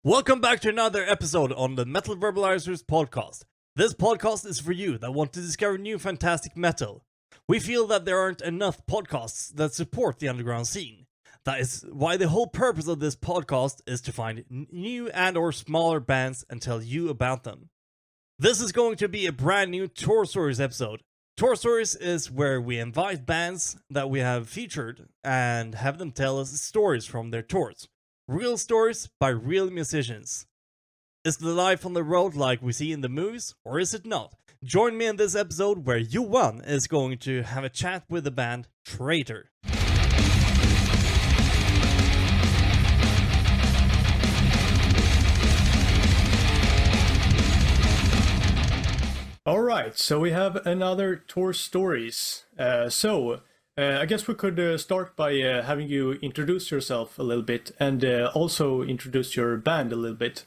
Welcome back to another episode on the Metal Verbalizers podcast. This podcast is for you that want to discover new fantastic metal. We feel that there aren't enough podcasts that support the underground scene. That is why the whole purpose of this podcast is to find new and or smaller bands and tell you about them. This is going to be a brand new Tour Stories episode. Tour Stories is where we invite bands that we have featured and have them tell us stories from their tours. Real stories by real musicians. Is the life on the road like we see in the movies, or is it not? Join me in this episode where Johan is going to have a chat with the band Trator. All right, so we have another Tour Stories. I guess we could start by having you introduce yourself a little bit and also introduce your band a little bit.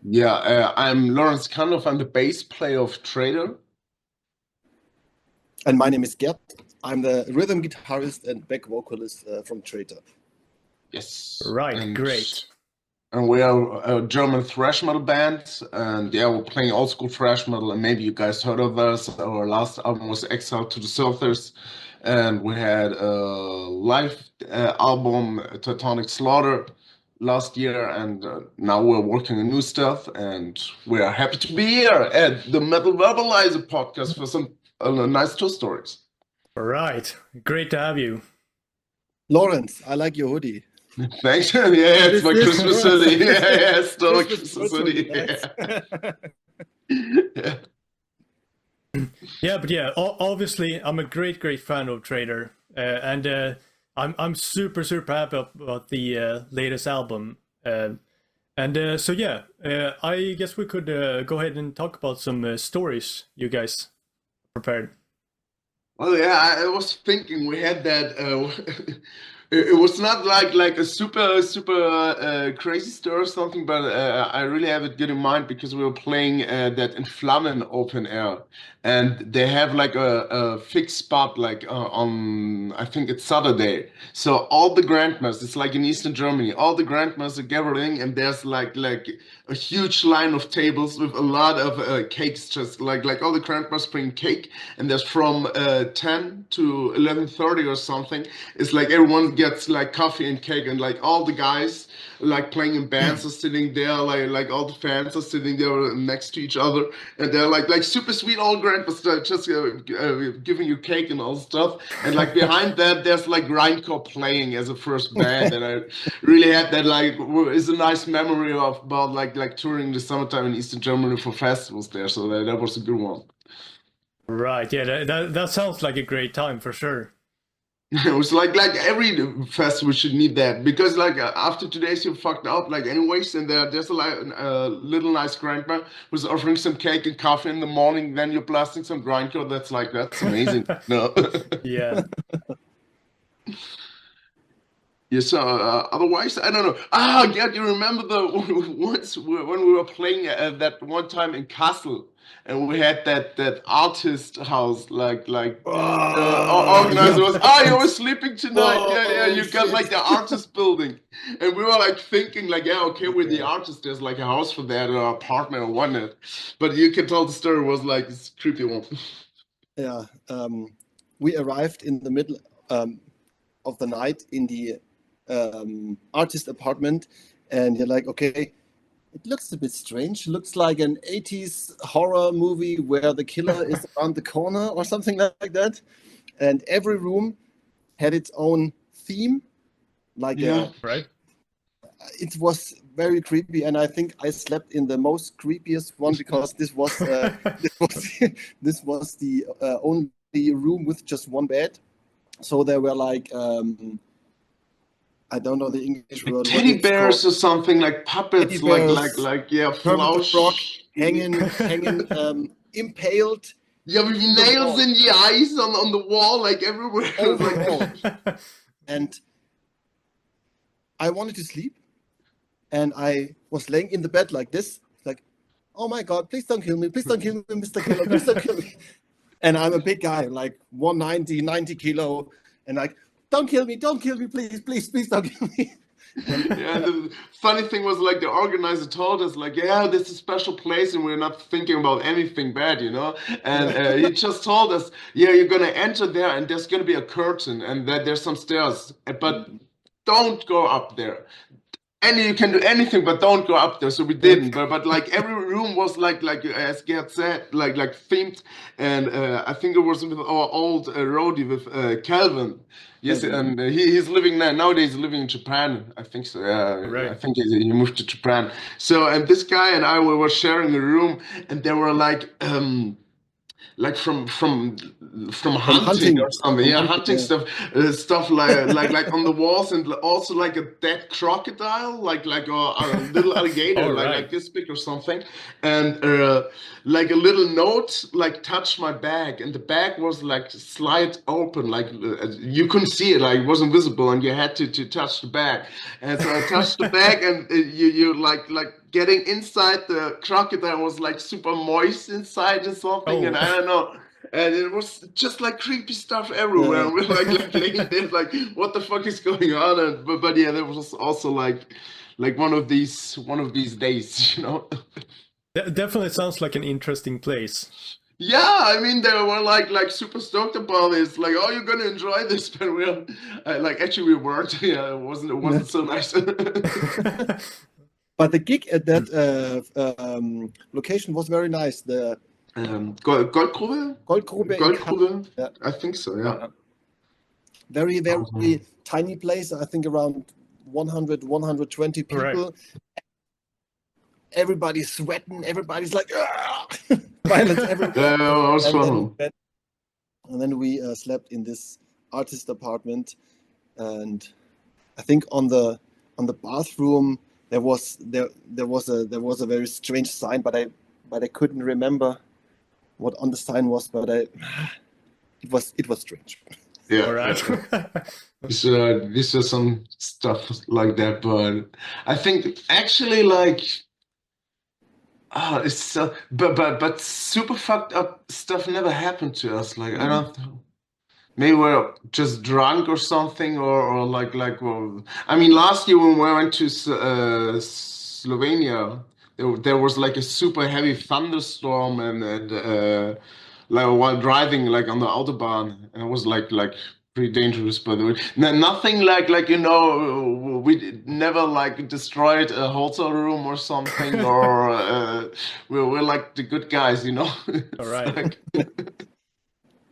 Yeah, I'm Lawrence Kandorf. I'm the bass player of Trator. And my name is Gert. I'm the rhythm guitarist and back vocalist from Trator. Yes. Right, great. And we are a German thrash metal band. And yeah, we're playing old school thrash metal. And maybe you guys heard of us. Our last album was Exile to the Surfers. And we had a live album, Teutonic Slaughter, last year. And now we're working on new stuff. And we are happy to be here at the Metal Verbalizer podcast for some nice tour stories. All right, great to have you. Lawrence, I like your hoodie. Thanks. Yeah, it's my Christmas hoodie. Yeah, it's still a Christmas hoodie. Yeah. Yeah, but yeah, obviously I'm a great fan of Trator, and I'm super happy about the latest album. I guess we could go ahead and talk about some stories you guys prepared. Well, yeah, I was thinking we had that. It was not like a super crazy story or something, but I really have it good in mind because we were playing that in Flammen open air, and they have like a fixed spot like on, I think it's Saturday. So all the grandmasters, it's like in Eastern Germany, all the grandmasters are gathering, and there's like a huge line of tables with a lot of cakes, just like all the grandmasters bring cake, and there's from 10 to 11:30 or something. It's like everyone gets like coffee and cake, and like all the guys like playing in bands are sitting there, like all the fans are sitting there next to each other, and they're like super sweet old grandpas just giving you cake and all stuff. And like behind that, there's like grindcore playing as a first band, and I really had that is a nice memory of about like touring the summertime in Eastern Germany for festivals there. So that was a good one. Right, yeah, that sounds like a great time for sure. It was like every festival should need that, because like after today's you're fucked up like anyways, and there's a little nice grandma who's offering some cake and coffee in the morning, then you're blasting some grindcore. That's amazing. No. Yeah. Yeah, so otherwise, I don't know. Yeah, you remember the once when we were playing that one time in Kassel, and we had that artist house organized. You were sleeping tonight. Yeah, you got like the artist building, and we were like thinking like, yeah, okay, with the artist, there's like a house for that or an apartment or whatnot. But you can tell the story was like this creepy one. Yeah, we arrived in the middle of the night in the artist apartment, and you're like, okay, it looks a bit strange. It looks like an 80s horror movie where the killer is around the corner or something like that. And every room had its own theme. Right. It was very creepy, and I think I slept in the most creepiest one because this was this was the only room with just one bed. So there were like I don't know the English word. Teddy bears or something, like puppets, like frog hanging impaled. Yeah, with nails in the eyes on the wall, like everywhere. And I wanted to sleep, and I was laying in the bed like this, like, oh my God, please don't kill me, Mr. Killer, please don't kill me. And I'm a big guy, like 190 kilo, and like, don't kill me, please don't kill me. Yeah, the funny thing was like the organizer told us like, yeah, this is a special place and we're not thinking about anything bad, you know. And he just told us, yeah, you're gonna enter there and there's gonna be a curtain and that there's some stairs, but don't go up there. And you can do anything, but don't go up there. So we didn't. But like every room was like as Gerd said, like themed. And I think it was with our old roadie with Calvin. Yes, and he's living there nowadays. He's living in Japan. I think so. Yeah, Right. I think he moved to Japan. So and this guy and I were sharing a room, and they were like from hunting or something, yeah, hunting stuff, stuff like on the walls, and also like a dead crocodile, like a little alligator, like this big or something, and like a little note like touched my bag, and the bag was like slide open, like you couldn't see it, like it wasn't visible, and you had to touch the bag, and so I touched the bag, and you like getting inside the crocodile was like super moist inside or something, and I don't know. And it was just like creepy stuff everywhere. And we're like laying there, like, what the fuck is going on? And but yeah, there was also like one of these days, you know. That definitely sounds like an interesting place. Yeah, I mean they were like super stoked about it. It's like, oh, you're gonna enjoy this, but we're like actually we weren't. Yeah, it wasn't so nice. But the gig at that location was very nice. The Goldgrube? Goldgrube. Yeah. I think so, yeah. Very, very tiny place. I think around 100, 120 people. Right. Everybody's sweating. Everybody's like, violence everywhere. Yeah, it was fun. And then we slept in this artist apartment, and I think on the bathroom there was a very strange sign, but I couldn't remember what on the sign was, but it was strange. Yeah, all right. This is some stuff like that, but I think actually like it's so, but super fucked up stuff never happened to us. Like I don't know. Maybe we're just drunk or something, or like well, I mean, last year when we went to Slovenia, there was like a super heavy thunderstorm, and like while driving like on the autobahn, and it was like pretty dangerous. By the way, nothing like you know, we never like destroyed a hotel room or something, or we're like the good guys, you know. All right. Like,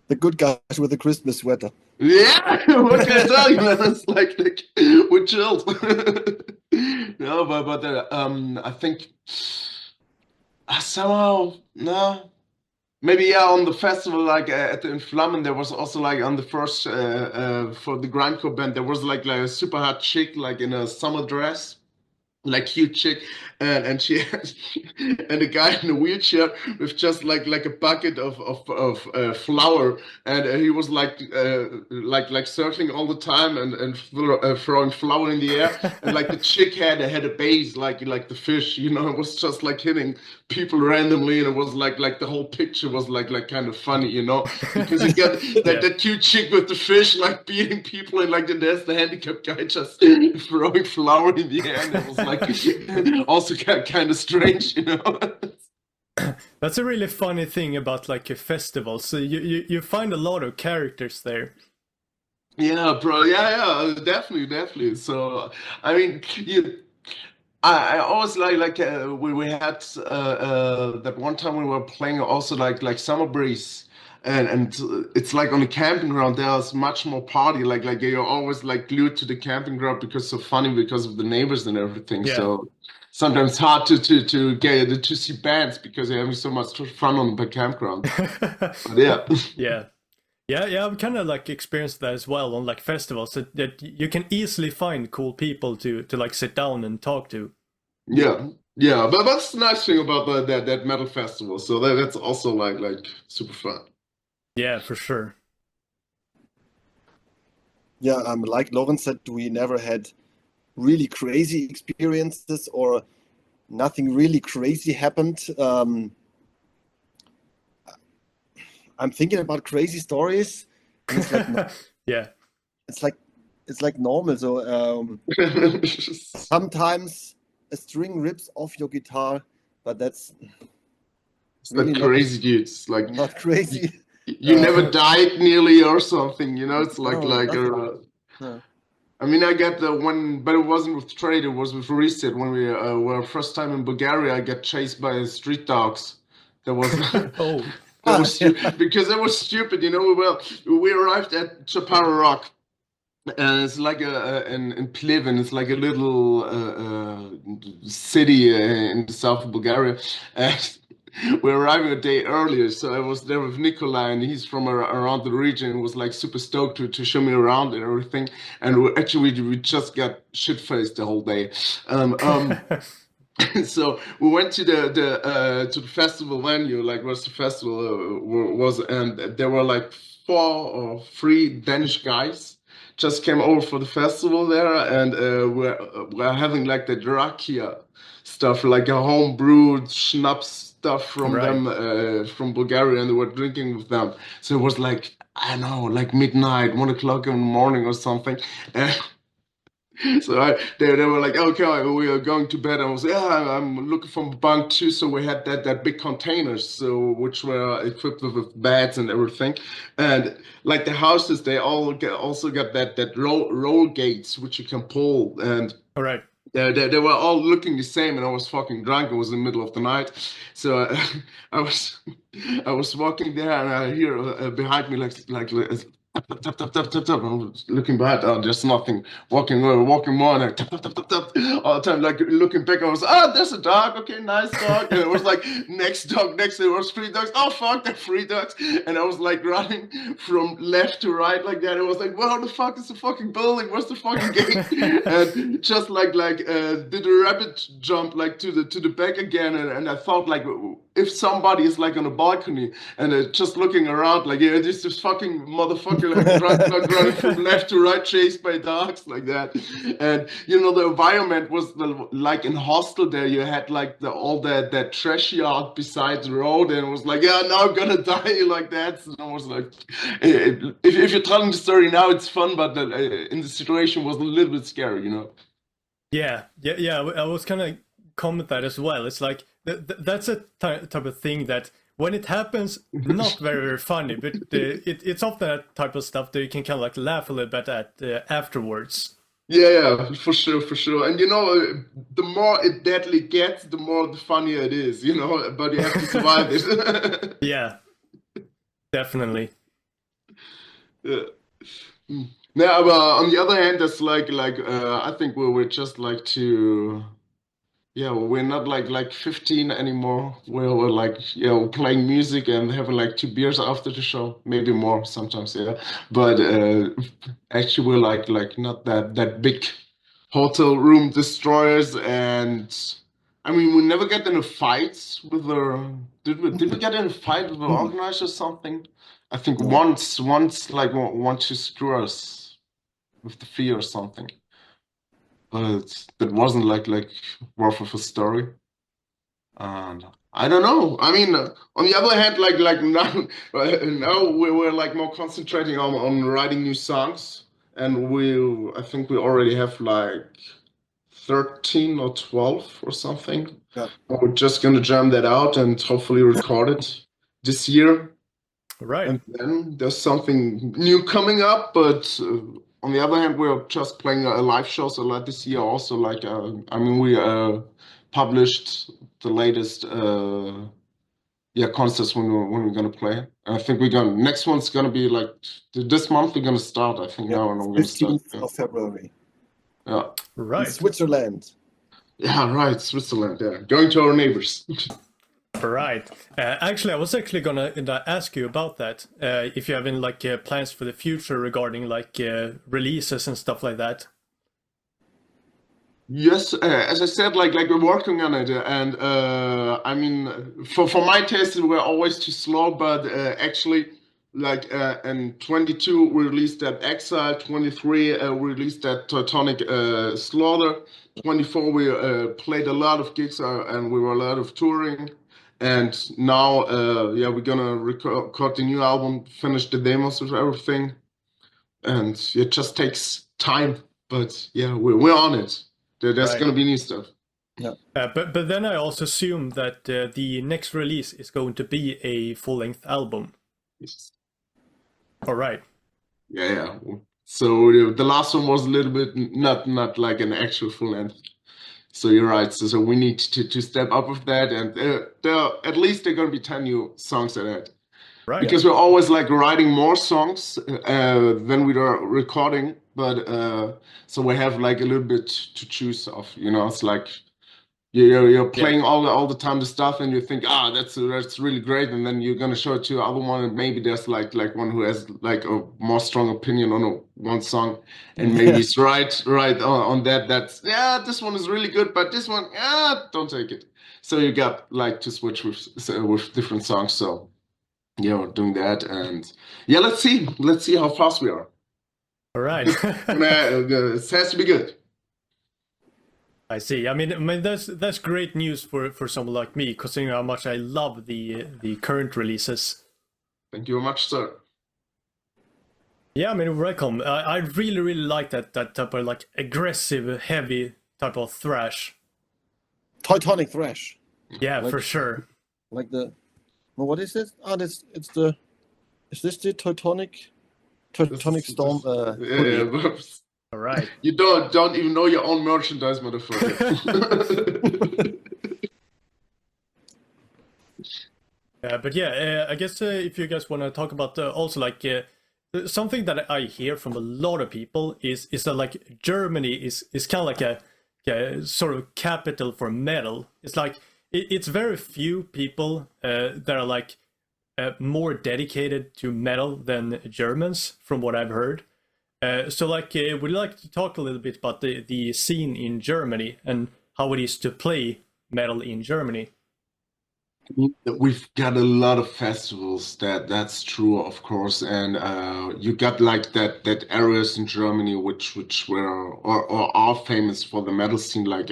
the good guys with the Christmas sweater. Yeah, what can I tell you, man? It's like we're chilled. No, but I think somehow no. Maybe yeah, on the festival, like at the Inflammen, there was also like on the first for the grindcore band, there was like a super hot chick like in a summer dress. Like cute chick, and she and a guy in a wheelchair with just like a bucket of flour, and he was like circling all the time and throwing flour in the air, and like the chick had a base like the fish, you know. It was just like hitting people randomly, and it was like the whole picture was like kind of funny, you know, because you get that cute chick with the fish like beating people, and like there's the handicapped guy just throwing flour in the air, and it was like also kind of strange, you know. That's a really funny thing about like a festival. So you find a lot of characters there. Yeah, bro. Yeah, definitely. So I mean, I always like we had that one time we were playing also like Summer Breeze. And it's like on the camping ground there's much more party, like you're always like glued to the camping ground because it's so funny because of the neighbors and everything. Yeah. So sometimes hard to get to see bands because they're having so much fun on the campground. But yeah. Yeah, I've kind of like experienced that as well on like festivals, that you can easily find cool people to like sit down and talk to. Yeah, but that's the nice thing about that metal festival. So that's also like super fun. Yeah, for sure. Yeah, like Lauren said, we never had really crazy experiences, or nothing really crazy happened. I'm thinking about crazy stories. And it's like, yeah. It's like it's like normal. So sometimes a string rips off your guitar, but that's It's really not crazy, dude. It's like not crazy. you never died nearly or something, you know? It's like No, like nothing. No. I mean, I got the one, but it wasn't with Trator, it was with Reset when we were first time in Bulgaria. I got chased by street dogs. That was Oh, that was because it was stupid, you know. Well, we arrived at Chaparral Rock, and it's like in Pliven, it's like a little city in the south of Bulgaria. And we're arriving a day earlier, so I was there with Nikolai, and he's from around the region. And was like super stoked to show me around and everything. And we just got shit faced the whole day. So we went to the festival venue, like where the festival was, and there were like 4 or 3 Danish guys just came over for the festival there, and we're having like the rakia stuff, like a home brewed schnapps stuff from Right. them from Bulgaria, and they were drinking with them. So it was like, I don't know, like midnight, 1 o'clock in the morning or something. So they were like, okay, we are going to bed. I was, yeah, I'm looking for a bunk too. So we had that big containers, so which were equipped with beds and everything, and like the houses, they also got that roll gates which you can pull, and all right. they were all looking the same, and I was fucking drunk. It was in the middle of the night, so I was I was walking there, and I hear behind me like tap tap tap tap tap tap. I was looking back, oh, there's nothing. Walking more, and I tap tap tap tap tap all the time. Like looking back, I was, there's a dog. Okay, nice dog. And it was like next dog, next there was 3 dogs. Oh fuck, there are 3 dogs. And I was like running from left to right like that. It was like, where the fuck is the fucking building? Where's the fucking gate? And just did a rabbit jump like to the back again, and I thought like, if somebody is like on a balcony and just looking around like, yeah, this fucking motherfucker like running from left to right, chased by dogs like that. And you know, the environment was like in hostel there. You had like all that trash yard beside the road, and it was like, yeah, now I'm gonna die like that. So I was like, if you're telling the story now, it's fun, but in the situation was a little bit scary, you know. Yeah. I was kind of comment that as well. It's like that's a type of thing that when it happens, not very funny, but it's often that type of stuff that you can kind of like laugh a little bit at afterwards. Yeah, for sure. And you know, the more it deadly gets, the more the funnier it is, you know. But you have to survive it. Yeah, definitely. Yeah. Now, but on the other hand, that's I think we're just like to. Yeah, well, we're not like 15 anymore. We're like, playing music and having like 2 beers after the show, maybe more sometimes, yeah. But actually, we're like not that big hotel room destroyers, and I mean, we never get into fights with the. Did we get in a fight with the organizer or something? I think No. once like want to screw us with the fee or something. But that wasn't like worth of a story. And I don't know. I mean, on the other hand, like now, now we're like more concentrating on writing new songs, and I think we already have like 13 or 12 or something. Yeah. We're just gonna jam that out and hopefully record it this year. Right. And then there's something new coming up, but on the other hand, we're just playing a live shows a lot this year. Also, like I mean, we published the latest concerts when we're gonna play. I think next one's gonna be like this month. We're gonna start. I think now, and we're gonna start. 15th of February Yeah. in Right. Switzerland. Yeah, right. Switzerland. Yeah, going to our neighbors. Right. Actually, I was actually gonna ask you about that. If you have any like plans for the future regarding like releases and stuff like that. Yes, as I said, like we're working on it, and I mean, for my taste, we're always too slow. But actually, like in 22 we released that Exile, 23 we released that Teutonic Slaughter, 24 we played a lot of gigs and we were a lot of touring, and now we're gonna record the new album, finish the demos with everything. and it just takes time. But yeah, we're on it. There's Right. gonna be new stuff. But then I also assume that the next release is going to be a full-length album. Yes. All right. Yeah. So the last one was a little bit not like an actual full length. So you're right. So we need to step up with that, and at least there are gonna be 10 new songs in it. Right. Because we're always like writing more songs than we are recording, but so we have like a little bit to choose of. It's like you're playing all the time the stuff, and you think, that's really great, and then you're gonna show it to the other one, and maybe there's like one who has like a more strong opinion on one song, and maybe it's right on that. That's this one is really good, but this one, don't take it. So you got like to switch with different songs. So yeah, we're doing that, and let's see how fast we are. All right. It has to be good. I see. I mean that's great news for someone like me, considering how much I love the current releases. Thank you very much, sir. Yeah, I mean, welcome. I really like that type of like aggressive, heavy type of thrash. Teutonic thrash. Yeah, for sure. Like the, well, what is this? Is this the Teutonic Storm? Yeah. All right. You don't even know your own merchandise, motherfucker. But yeah, I guess if you guys want to talk about also like something that I hear from a lot of people is that like Germany is kind of like a sort of capital for metal. It's like it's very few people that are like more dedicated to metal than Germans, from what I've heard. So like, would you like to talk a little bit about the scene in Germany and how it is to play metal in Germany? We've got a lot of festivals. That's true, of course, and you got like that areas in Germany which were or are famous for the metal scene. Like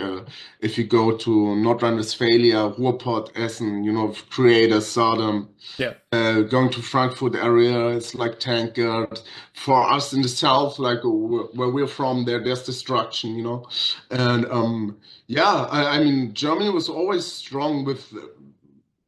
if you go to North Rhine-Westphalia, Ruhrpott, Essen, Creator, Sodom. Yeah. Going to Frankfurt area, it's like Tankard. For us in the south, like where we're from, there's destruction, and I mean Germany was always strong with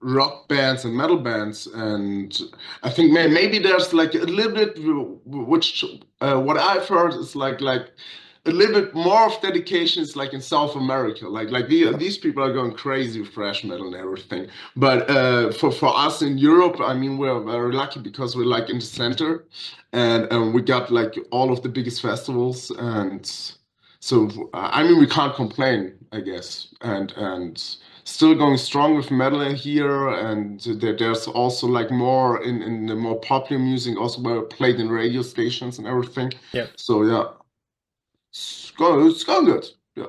rock bands and metal bands, and I think maybe there's like a little bit which what I've heard is like a little bit more of dedication is like in South America, like these people are going crazy with thrash metal and everything. But for us in Europe, I mean, we're very lucky because we're like in the center, and we got like all of the biggest festivals, and so I mean we can't complain, I guess, and still going strong with metal here, and there's also like more in the more popular music also were played in radio stations and everything. Yeah. So yeah, it's going good. Yeah.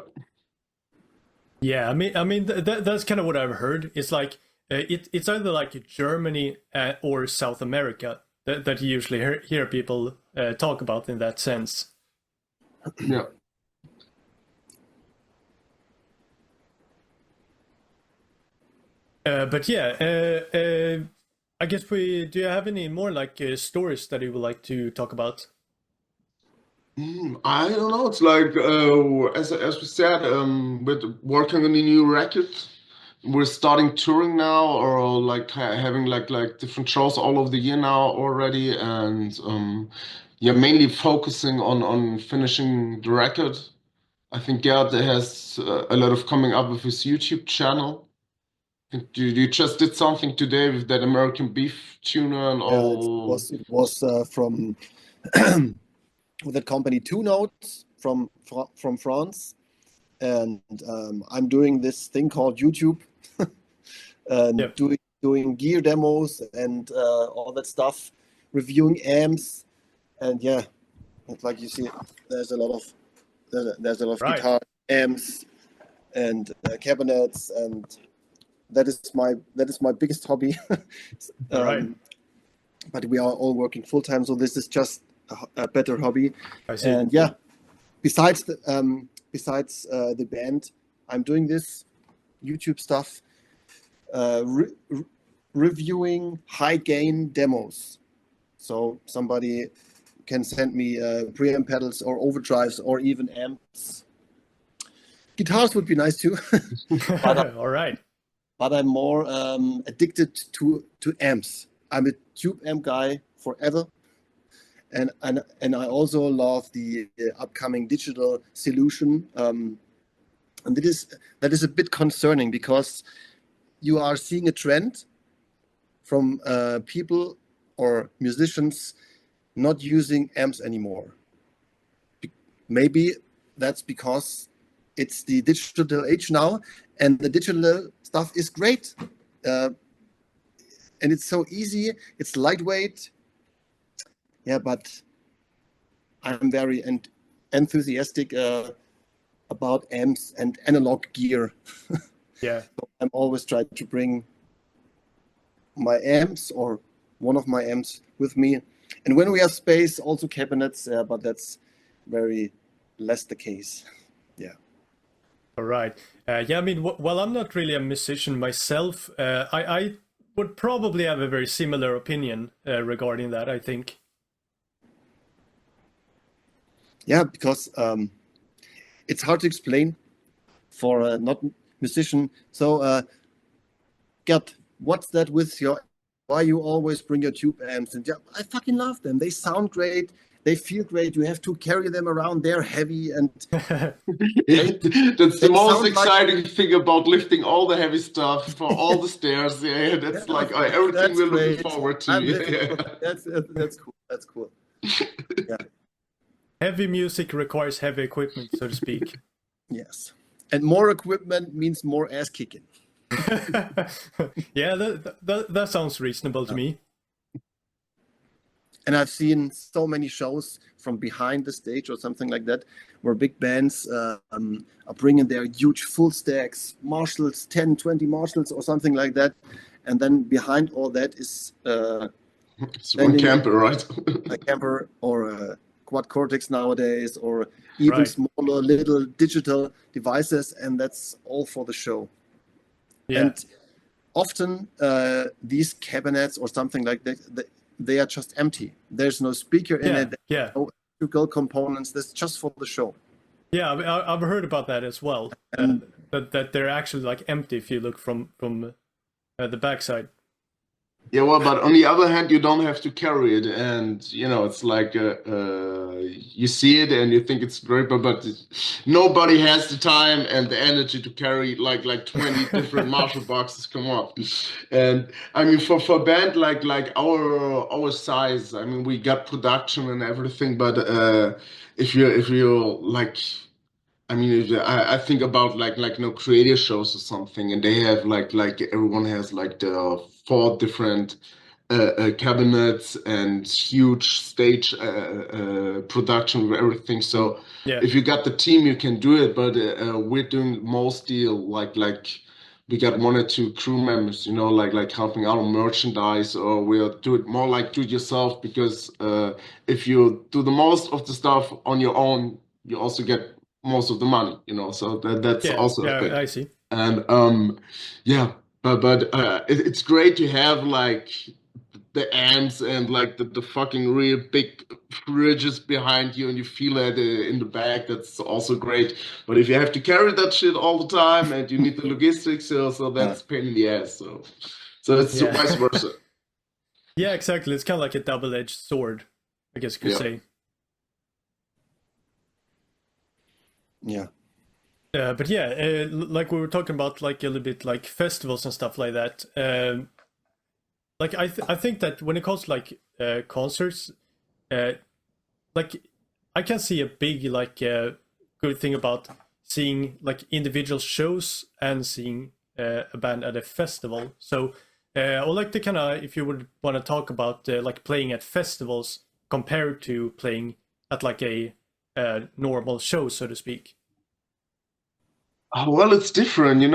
Yeah, I mean that's kind of what I've heard. It's like it's either like Germany or South America that you usually hear people talk about in that sense. Yeah. But yeah, I guess do you have any more like stories that you would like to talk about? I don't know. It's like as we said, with working on a new record, we're starting touring now, or like having like different shows all over the year now already, and mainly focusing on finishing the record. I think Gerd has a lot of coming up with his YouTube channel. You just did something today with that American beef tuna and all. It was from with that company Two Notes from France, and I'm doing this thing called YouTube, and doing gear demos and all that stuff, reviewing amps, and yeah, like you see, there's a lot of Right. guitar amps and cabinets, and that is my biggest hobby. Right. But we are all working full time, so this is just a better hobby. I see. And yeah, besides the band, I'm doing this YouTube stuff, reviewing high gain demos. So somebody can send me preamp pedals or overdrives or even amps. Guitars would be nice too. All right. But I'm more addicted to amps. I'm a tube amp guy forever, and I also love the upcoming digital solution. And that is a bit concerning because you are seeing a trend from people or musicians not using amps anymore. Maybe that's because it's the digital age now, and the digital stuff is great, and it's so easy. It's lightweight. Yeah, but I'm very enthusiastic about amps and analog gear. Yeah. So I'm always trying to bring my amps or one of my amps with me, and when we have space, also cabinets. But that's very less the case. Yeah. All right. Yeah, I mean, well, I'm not really a musician myself. I would probably have a very similar opinion regarding that, I think. Yeah, because it's hard to explain for a not musician. So, Gert, what's that with your? Why you always bring your tube amps? And yeah, I fucking love them. They sound great. They feel great. You have to carry them around. They're heavy and That's the most exciting thing about lifting all the heavy stuff for all the stairs. Yeah, that's Yeah, like everything that's we're looking great. forward to. I'm Yeah. looking for- That's cool. That's cool. Yeah. Heavy music requires heavy equipment, so to speak. Yes. And more equipment means more ass kicking. Yeah, that sounds reasonable to me. And I've seen so many shows from behind the stage or something like that, where big bands are bringing their huge full stacks, Marshalls, 10, 20 Marshalls or something like that. And then behind all that is It's one camper, right? a camper or a quad cortex nowadays, or even Right. smaller little digital devices. And that's all for the show. Yeah. And often these cabinets or something like that, they are just empty. There's no speaker in it. Yeah. No electrical components. That's just for the show. Yeah, I've heard about that as well. That they're actually like empty if you look from the backside. Yeah, well, but on the other hand, you don't have to carry it, and it's like you see it and you think it's great, but nobody has the time and the energy to carry like 20 different Marshall boxes. Come on, and I mean for a band like our size, I mean we got production and everything, but if you like. I mean, I think about like creative shows or something, and they have like everyone has like the 4 different cabinets and huge stage production with everything. So Yeah. if you got the team, you can do it. But we're doing mostly like we got 1 or 2 crew members, like helping out on merchandise, or we'll do it more like do it yourself, because if you do the most of the stuff on your own, you also get most of the money, so that's also a thing. I see. And but it's great to have like the amps and like the fucking real big fridges behind you, and you feel it in the back. That's also great. But if you have to carry that shit all the time and you need the logistics, so that's a pain in the ass. So it's vice versa. Yeah, exactly. It's kind of like a double-edged sword, I guess you could say. Yeah. But yeah, like we were talking about, like a little bit like festivals and stuff like that. Like I think that when it comes to like concerts, like I can see a big like good thing about seeing like individual shows and seeing a band at a festival. So I would like to kind of, if you would want to talk about like playing at festivals compared to playing at like a normal show, so to speak. Well, it's different, it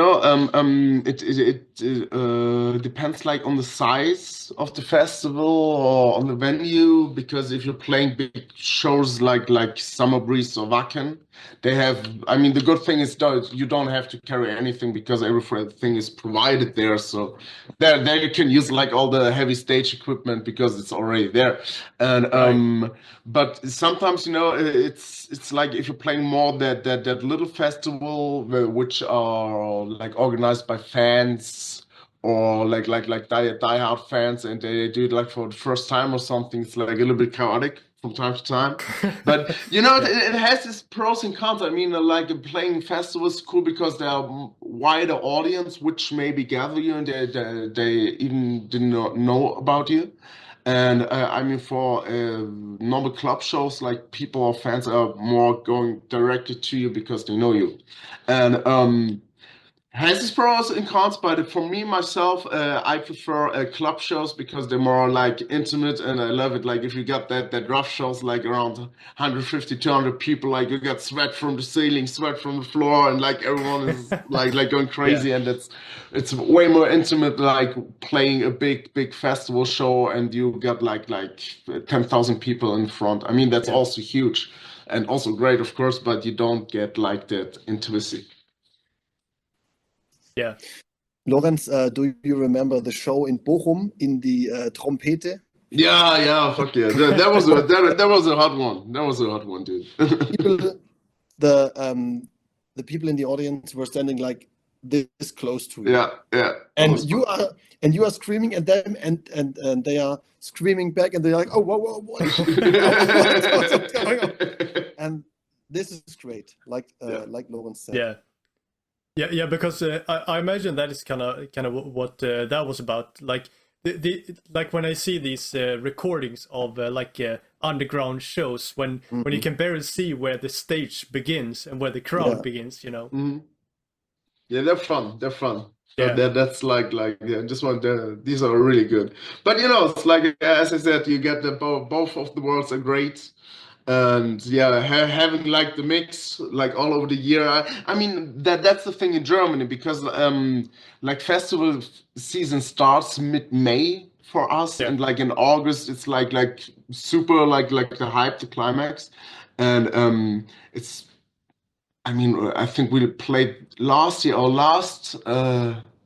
depends like on the size of the festival or on the venue, because if you're playing big shows like Summer Breeze or Wacken, They have, I mean, the good thing is that you don't have to carry anything because everything is provided there. So there you can use like all the heavy stage equipment because it's already there. And but sometimes, you know, it's like if you're playing more that little festival which are like organized by fans or like die-hard fans, and they do it like for the first time or something. It's like a little bit chaotic from time to time, but you know, it has its pros and cons. I mean, like playing festivals is cool because there are wider audience which maybe gather you and they even did not know about you. And I mean, for normal club shows, like people or fans are more going directly to you because they know you. And has its pros and cons, but for me myself, I prefer club shows because they're more like intimate, and I love it. Like if you got that rough shows like around 150, 200 people, like you got sweat from the ceiling, sweat from the floor, and like everyone is like going crazy, and it's way more intimate, like playing a big festival show, and you got like 10,000 people in front. I mean that's also huge, and also great, of course, but you don't get like that intimacy. Yeah. Lorenz, do you remember the show in Bochum in the Trompete? Yeah, fuck yeah. That was a hot one. That was a hot one, dude. People, the people in the audience were standing like this close to you. Yeah. And you are screaming at them, and they are screaming back, and they're like, oh, whoa, what's going on? And this is great, like Lorenz said. Yeah, because I imagine that is kind of what that was about. Like like when I see these recordings of underground shows when you can barely see where the stage begins and where the crowd begins, you know. Mm-hmm. Yeah, they're fun. Yeah, that's like this one. These are really good. But you know, it's like as I said, you get both of the worlds are great. And yeah, having like the mix like all over the year. I mean that's the thing in Germany because like festival season starts mid-May for us, and like in August it's like super like the hype, the climax, and it's. I mean, I think we played last year. Our last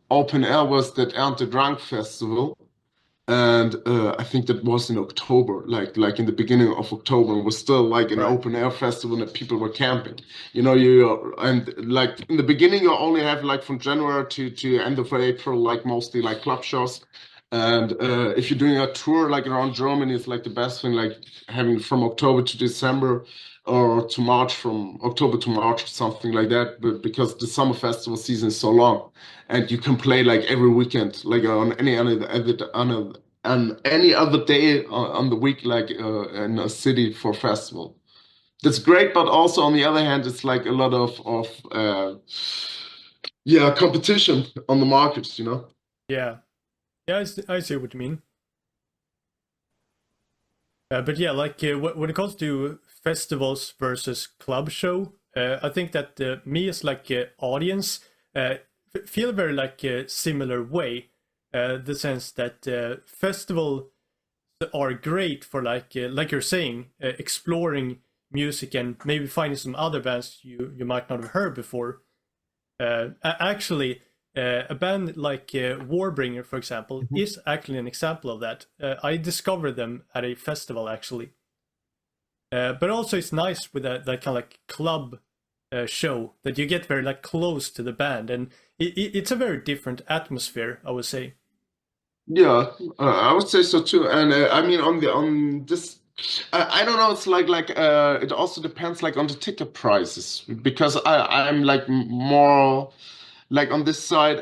open air was that Ernte Drunk festival. And I think that was in October, like in the beginning of October. It was still like an open air festival that people were camping. You know, and like in the beginning you only have like from January to end of April, like mostly like club shows. And if you're doing a tour like around Germany, it's like the best thing, like having from October to December or to March, from October to March or something like that. But because the summer festival season is so long, and you can play like every weekend, like on any other day on the week, like in a city for festival. That's great, but also on the other hand, it's like a lot of competition on the markets, you know. Yeah, I see what you mean. But yeah, like when it comes to festivals versus club show, I think that me as like audience feel very like a similar way. The sense that festivals are great for like you're saying, exploring music and maybe finding some other bands you might not have heard before. Actually, a band like Warbringer, for example, is actually an example of that. I discovered them at a festival, actually. But also it's nice with that kind of like club show that you get very like close to the band, and it's a very different atmosphere, I would say. Yeah, I would say so too. And I mean, on this, I don't know. It's like it also depends like on the ticket prices because I'm like more like on this side.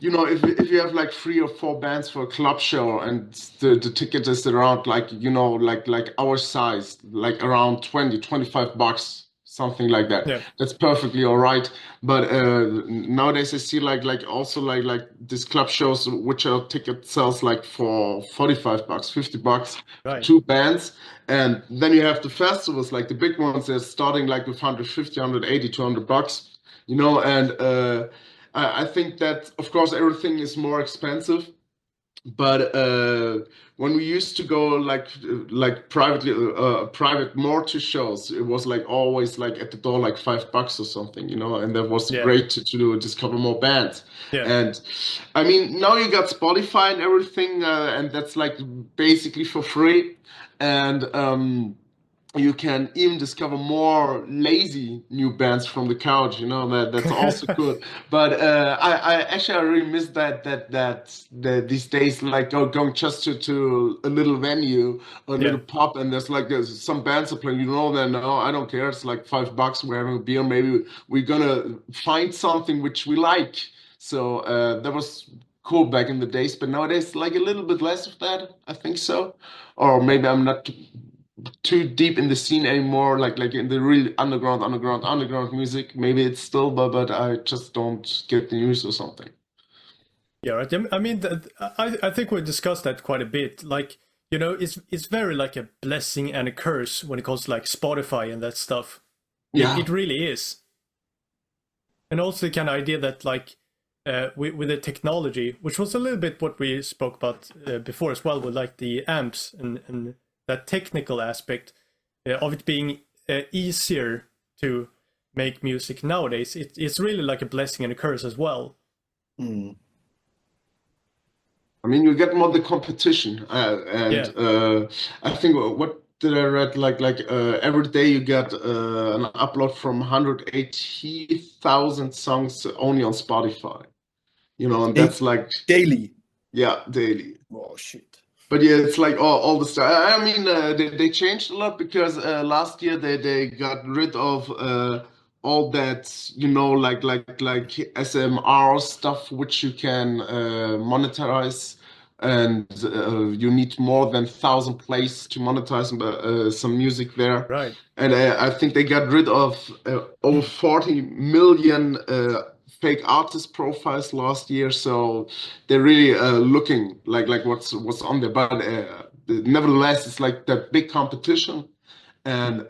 You know, if you have like 3 or 4 bands for a club show and the ticket is around like, you know, like our size, like around 25 bucks, something like that. Yeah. That's perfectly all right. But nowadays I see like also like these club shows which are ticket sales like for 45 bucks, 50 bucks, Right. 2 bands. And then you have the festivals, like the big ones, they're starting like with 150, 180, 200 bucks, you know, and I think that, of course, everything is more expensive, But when we used to go like privately private more to shows, it was like always like at the door like $5 or something, you know, and that was Yeah. great to discover more bands. Yeah. And I mean, now you got Spotify and everything, and that's like basically for free. And you can even discover more lazy new bands from the couch, you know, that's also good. But I really miss that these days, like going just to a little venue or a little pub, and there's some bands are playing, you know, then no, I don't care, it's like $5, we're having a beer, maybe we're gonna find something which we like. So that was cool back in the days, but nowadays like a little bit less of that, I think so. Or maybe I'm not too deep in the scene anymore, like in the real underground music. Maybe it's still, but I just don't get the news or something. Yeah, right. I mean, I think we discussed that quite a bit. Like, you know, it's very like a blessing and a curse when it comes to like Spotify and that stuff. Yeah. It really is. And also the kind of idea that like with the technology, which was a little bit what we spoke about before as well, with like the amps and that technical aspect of it being easier to make music nowadays. It's really like a blessing and a curse as well. Mm. I mean, you get more the competition, and I think what did I read like every day you get an upload from 180,000 songs only on Spotify, you know, and that's like daily. Yeah, daily. Oh shit. But yeah, it's like all the stuff. I mean, they changed a lot because last year they got rid of all that, you know, like SMR stuff, which you can monetize, and you need more than 1,000 plays to monetize some music there. Right. And I think they got rid of over 40 million fake artist profiles last year, so they're really looking like what's on there. But nevertheless, it's like that big competition, and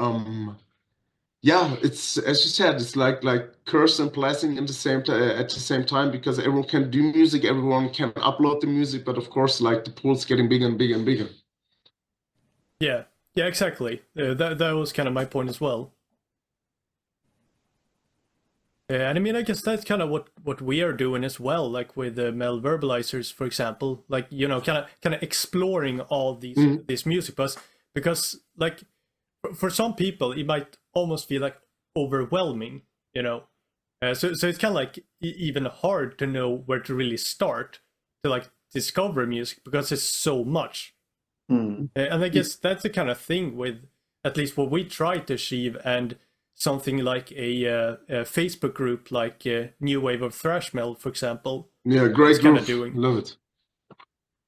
yeah, it's as you said, it's like curse and blessing in the same at the same time, because everyone can do music, everyone can upload the music, but of course, like the pool's getting bigger and bigger and bigger. Yeah, exactly. That was kind of my point as well. And I mean, I guess that's kind of what we are doing as well, like with the Mel Verbalizers, for example, like, you know, kind of exploring all these music, because like for some people it might almost feel like overwhelming, you know. So it's kind of like even hard to know where to really start to like discover music, because it's so much. And I guess that's the kind of thing with at least what we try to achieve, and something like a Facebook group like New Wave of Thrash Metal, for example. Yeah, great group. Love it.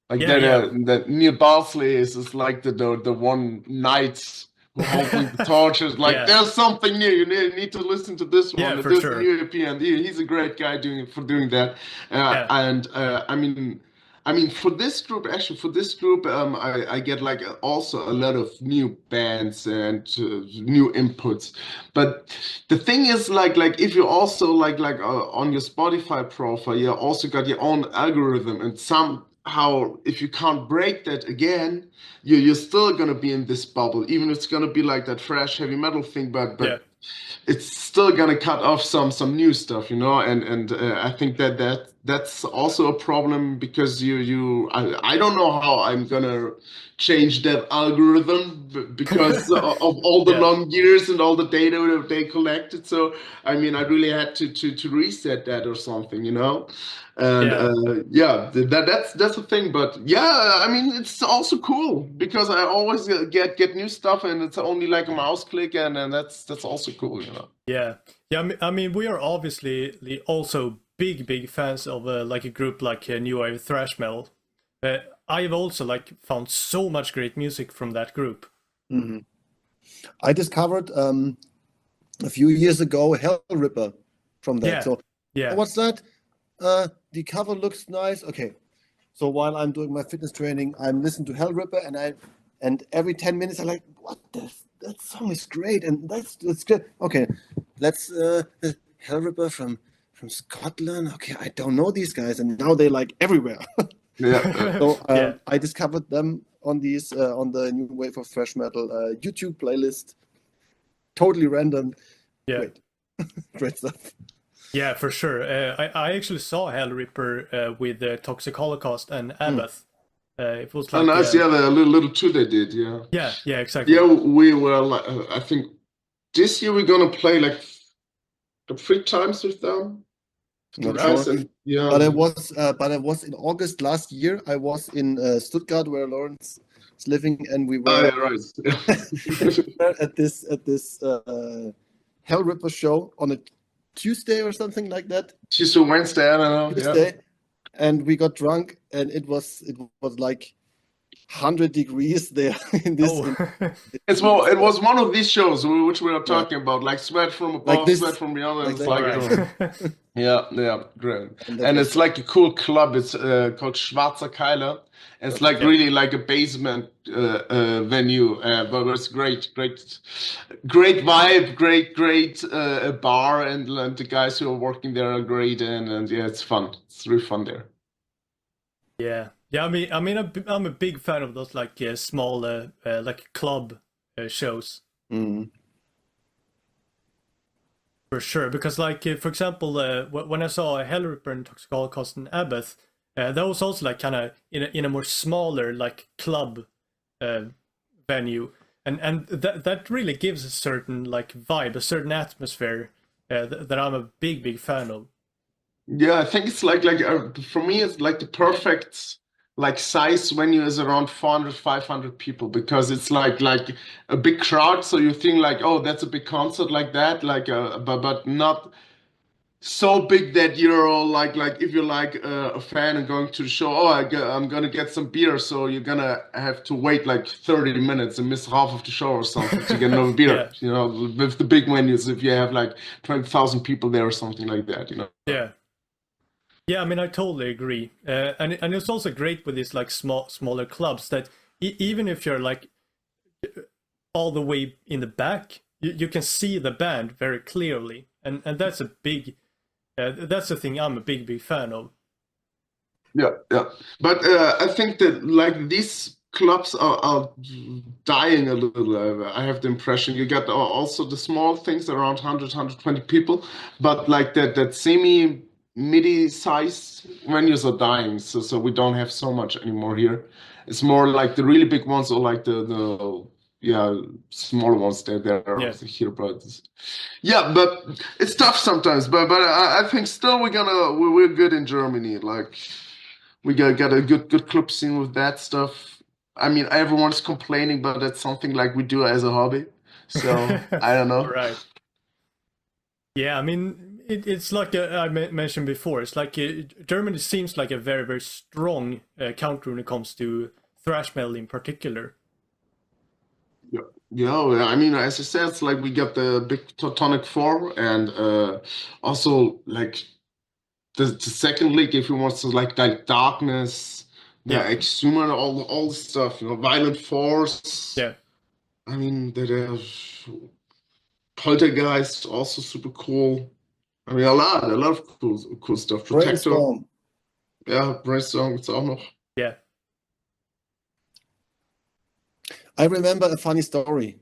Like that Neil Barsley is like the one knight who holding the torches. Like there's something new. You need to listen to this one. Yeah, for this sure. new EP, and he's a great guy doing that. And I mean, for this group, I get like also a lot of new bands and new inputs. But the thing is, like if you also like on your Spotify profile, you also got your own algorithm, and somehow if you can't break that again, you're still gonna be in this bubble, even if it's gonna be like that thrash heavy metal thing, but it's still gonna cut off some new stuff, you know, and I think that's also a problem, because I don't know how I'm gonna change that algorithm because of all the long years and all the data that they collected. So I mean, I really had to reset that or something, you know. And that's the thing. But yeah, I mean, it's also cool because I always get new stuff, and it's only like a mouse click, and that's also cool, you know. Yeah. I mean, we are obviously also big fans of like a group like New Wave Thrash Metal. I've also like found so much great music from that group. Mm-hmm. I discovered a few years ago Hell Ripper from that. So what's that? The cover looks nice. Okay, so while I'm doing my fitness training, I'm listening to Hell Ripper, and every 10 minutes I'm like, what that song is great, and that's good. Okay, let's Hell Ripper from Scotland. Okay, I don't know these guys, and now they're like everywhere. Yeah. So Yeah. I discovered them on these on the New Wave of Thrash Metal YouTube playlist. Totally random. Yeah. Great, great stuff. Yeah, for sure. I actually saw Hellripper with Toxic Holocaust and Abath. It was Oh, like nice. Yeah, the little two they did. Yeah. yeah, exactly. Yeah, we were like, I think this year we're gonna play like 3 times with them. Not Guys, sure. and yeah. But I was in August last year. I was in Stuttgart, where Lawrence is living, and we Oh, were yeah, right. at this Hellripper show on a Tuesday or something like that. Tuesday, Wednesday, I don't know. Yeah. Tuesday, and we got drunk, and it was like 100 degrees there in this. Oh. It was one of these shows which we are talking about, like sweat from above, Like this, sweat from beyond, and like it's that. like, yeah, great. And And it's like a cool club. It's called Schwarzer Keiler. It's like really like a basement venue, but it's great vibe, great bar, and the guys who are working there are great, and yeah, it's fun. It's really fun there. Yeah. Yeah, I mean, I'm a big fan of those like small like club shows. For sure, because like for example, when I saw Hellripper and Toxic Holocaust and Abath, that was also like kind of in a more smaller like club venue, and that really gives a certain like vibe, a certain atmosphere that I'm a big fan of. Yeah, I think it's like for me, it's like the perfect like size venue is around 400, 500 people because it's like a big crowd. So you think like, oh, that's a big concert like that, like but not so big that you're all like if you're like a fan and going to the show, oh, I'm gonna get some beer, so you're gonna have to wait like 30 minutes and miss half of the show or something to get another beer. Yeah. You know, with the big venues, if you have like 20,000 people there or something like that, you know. Yeah. Yeah, I mean, I totally agree, and it's also great with these like smaller clubs that even if you're like all the way in the back, you can see the band very clearly, and that's a big that's the thing I'm a big fan of. Yeah. But I think that like these clubs are dying a little. I have the impression you got also the small things around 100, 120 people, but like that semi midi size venues are dying. So we don't have so much anymore here. It's more like the really big ones or like the smaller ones that are here, but yeah, but it's tough sometimes. But I think still we're good in Germany. Like we got a good club scene with that stuff. I mean, everyone's complaining, but that's something like we do as a hobby. So I don't know. Right. Yeah, I mean, it's like I mentioned before. It's like Germany seems like a very strong country when it comes to thrash metal in particular. Yeah, I mean, as I said, it's like we got the big Teutonic Four, and also like the second league, if you want to like Darkness, Exhumer, all the stuff, you know, Violent Force. Yeah. I mean, that Poltergeist, also super cool. I mean, a lot of cool stuff. Protector. Brainstorm. Ja, Brainstorm gibt's auch noch. Yeah. I remember a funny story.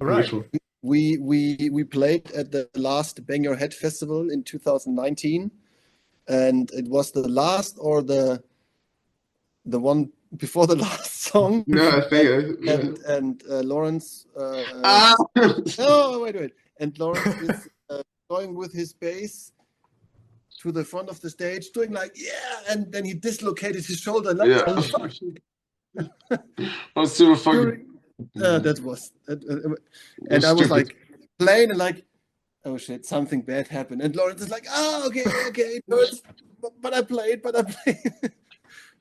Right. We played at the last Bang Your Head festival in 2019, and it was the last or the one before the last song. Yeah, I think. And Lawrence. Wait. And Lawrence is going with his bass to the front of the stage, doing like and then he dislocated his shoulder. Like, Oh, super fucking. That was, and I was like playing and like, oh shit, something bad happened. And Lawrence is like, okay, it hurts, but I played.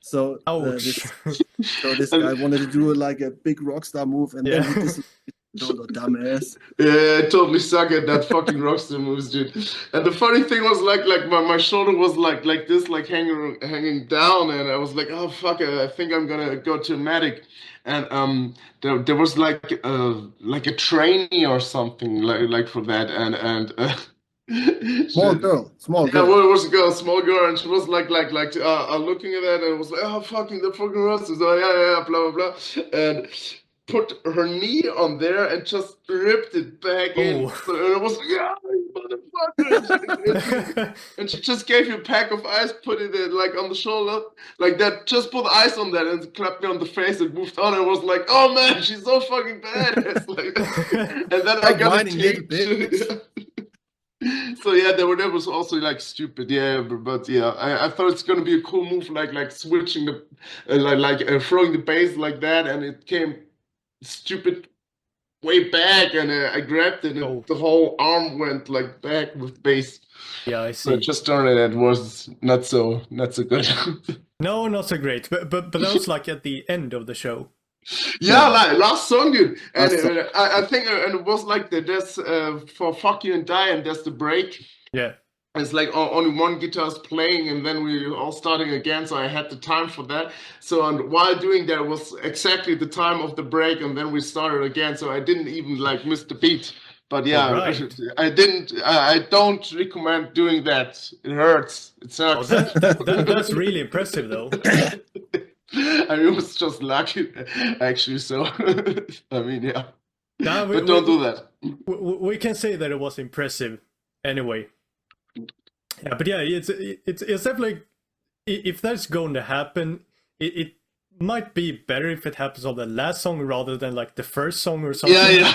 So this guy wanted to do like a big rock star move, and then he dislocated his shoulder, dumbass. Yeah, I totally suck at that fucking rockstar moves, dude. And the funny thing was like my shoulder was like this, like hanging down, and I was like, oh fuck, I think I'm gonna go to a medic. And there was like a trainee or something like for that, and Small girl. Yeah, well, it was a girl, small girl, and she was looking at that, and it was like, oh, the fucking roses, oh, yeah, blah, blah, blah, and put her knee on there and just ripped it back in. So it was like, yeah, you motherfucker. And she just gave you a pack of ice, put it like on the shoulder, like that, just put ice on that and clapped me on the face and moved on. And was like, oh man, she's so fucking badass. And then I got a tape. So yeah, that was also like stupid, yeah, but yeah, I thought it's gonna be a cool move, like switching the, throwing the base like that, and it came stupid way back, and I grabbed it, and the whole arm went like back with base. Yeah, I see. So just turned it was not so good. No, not so great, but that was like at the end of the show. Yeah, like last song, dude, and I think and it was like there's for Fuck You and Die, and there's the break. Yeah, it's like only one guitar is playing, and then we all starting again. So I had the time for that. So and while doing that was exactly the time of the break, and then we started again. So I didn't even like miss the beat. But yeah, right. I don't recommend doing that. It hurts. It sucks. That's really impressive, though. I mean, it was just lucky, actually. So, I mean, yeah. No, but don't do that. We can say that it was impressive, anyway. Yeah, but yeah, it's definitely, if that's going to happen, it might be better if it happens on the last song rather than like the first song or something. Yeah,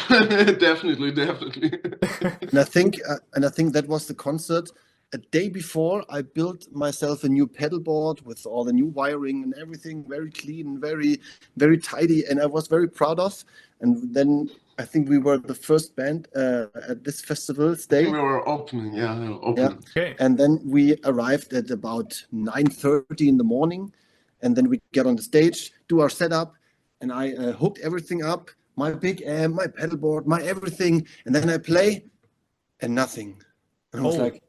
definitely. And I think that was the concert. A day before, I built myself a new pedal board with all the new wiring and everything, very clean, very, very tidy, and I was very proud of. And then I think we were the first band at this festival stage. We were opening, yeah. Okay. And then we arrived at about 9:30 in the morning, and then we get on the stage, do our setup, and I hooked everything up, my big amp, my pedal board, my everything, and then I play, and nothing. And I was like,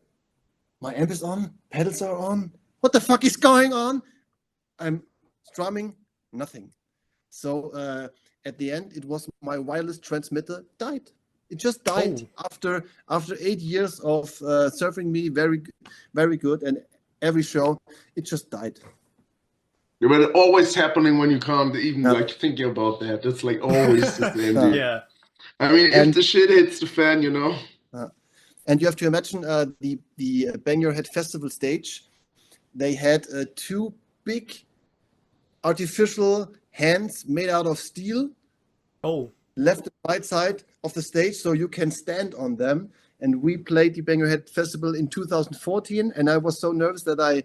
my amp is on, pedals are on. What the fuck is going on? I'm strumming, nothing. So at the end, it was my wireless transmitter died. It just died after 8 years of serving me very, very good, and every show it just died. Yeah, but it's always happening when you can't even like thinking about that. It's like always the same. Yeah. I mean, if the shit hits the fan, you know. And you have to imagine the Bang Your Head Festival stage. They had 2 big artificial hands made out of steel. Left and right side of the stage, so you can stand on them. And we played the Bang Your Head Festival in 2014, and I was so nervous that I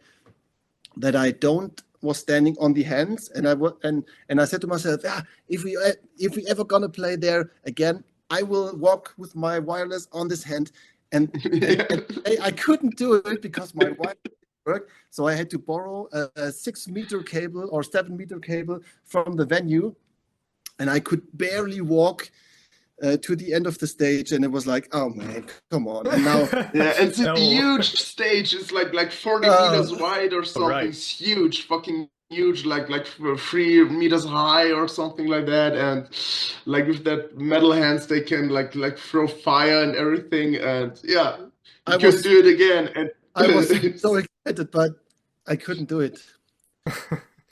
was standing on the hands, and I said to myself, if we ever gonna play there again, I will walk with my wireless on this hand. And I couldn't do it because my wireless didn't work, so I had to borrow a 6-meter cable or 7-meter cable from the venue, and I could barely walk to the end of the stage, and it was like, oh man, come on. And now it's a huge stage. It's like 40 meters wide or something. Right. It's huge, fucking huge, like 3 meters high or something like that. And like with that metal hands, they can like throw fire and everything. And yeah, you can do it again. And I was so excited, but I couldn't do it.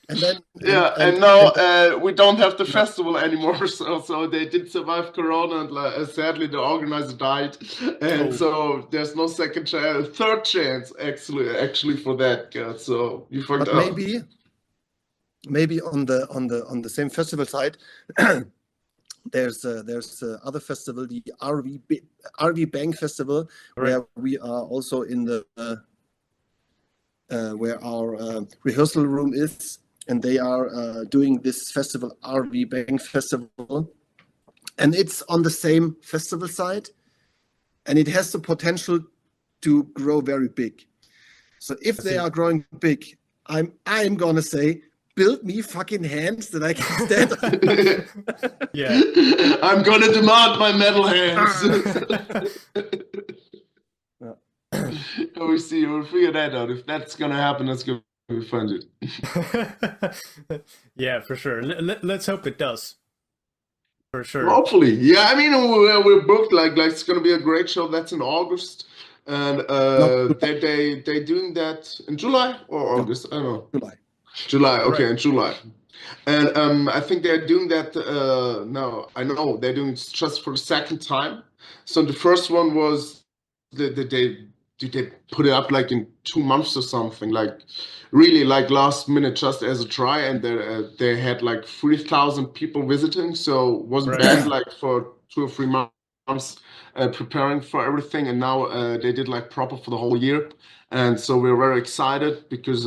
And then and now we don't have the festival anymore, so they did survive Corona, and sadly the organizer died, and so there's no second chance, third chance actually for that. So you fucked up. Maybe on the same festival side, there's other festival, the RV Bang Festival, where we are also in the where our rehearsal room is. And they are doing this festival, RV Bang Festival. And it's on the same festival site. And it has the potential to grow very big. So if they are growing big, I'm going to say, build me fucking hands that I can stand on. Yeah. I'm going to demand my metal hands. We'll see. We'll figure that out. If that's going to happen, that's going we find it. Yeah, for sure. Let's hope it does. For sure. Hopefully, yeah. I mean, we're booked. Like it's gonna be a great show. That's in August. and No, they doing that in July or No. August. I don't know. July. Okay, Right. in July. And I think they're doing that no, I know they're doing it just for the second time. So the first one was they put it up like in 2 months or something, like really like last minute just as a try, and they had like 3,000 people visiting, so it wasn't Right. bad like for 2 or 3 months preparing for everything, and now they did like proper for the whole year. And so we're very excited because,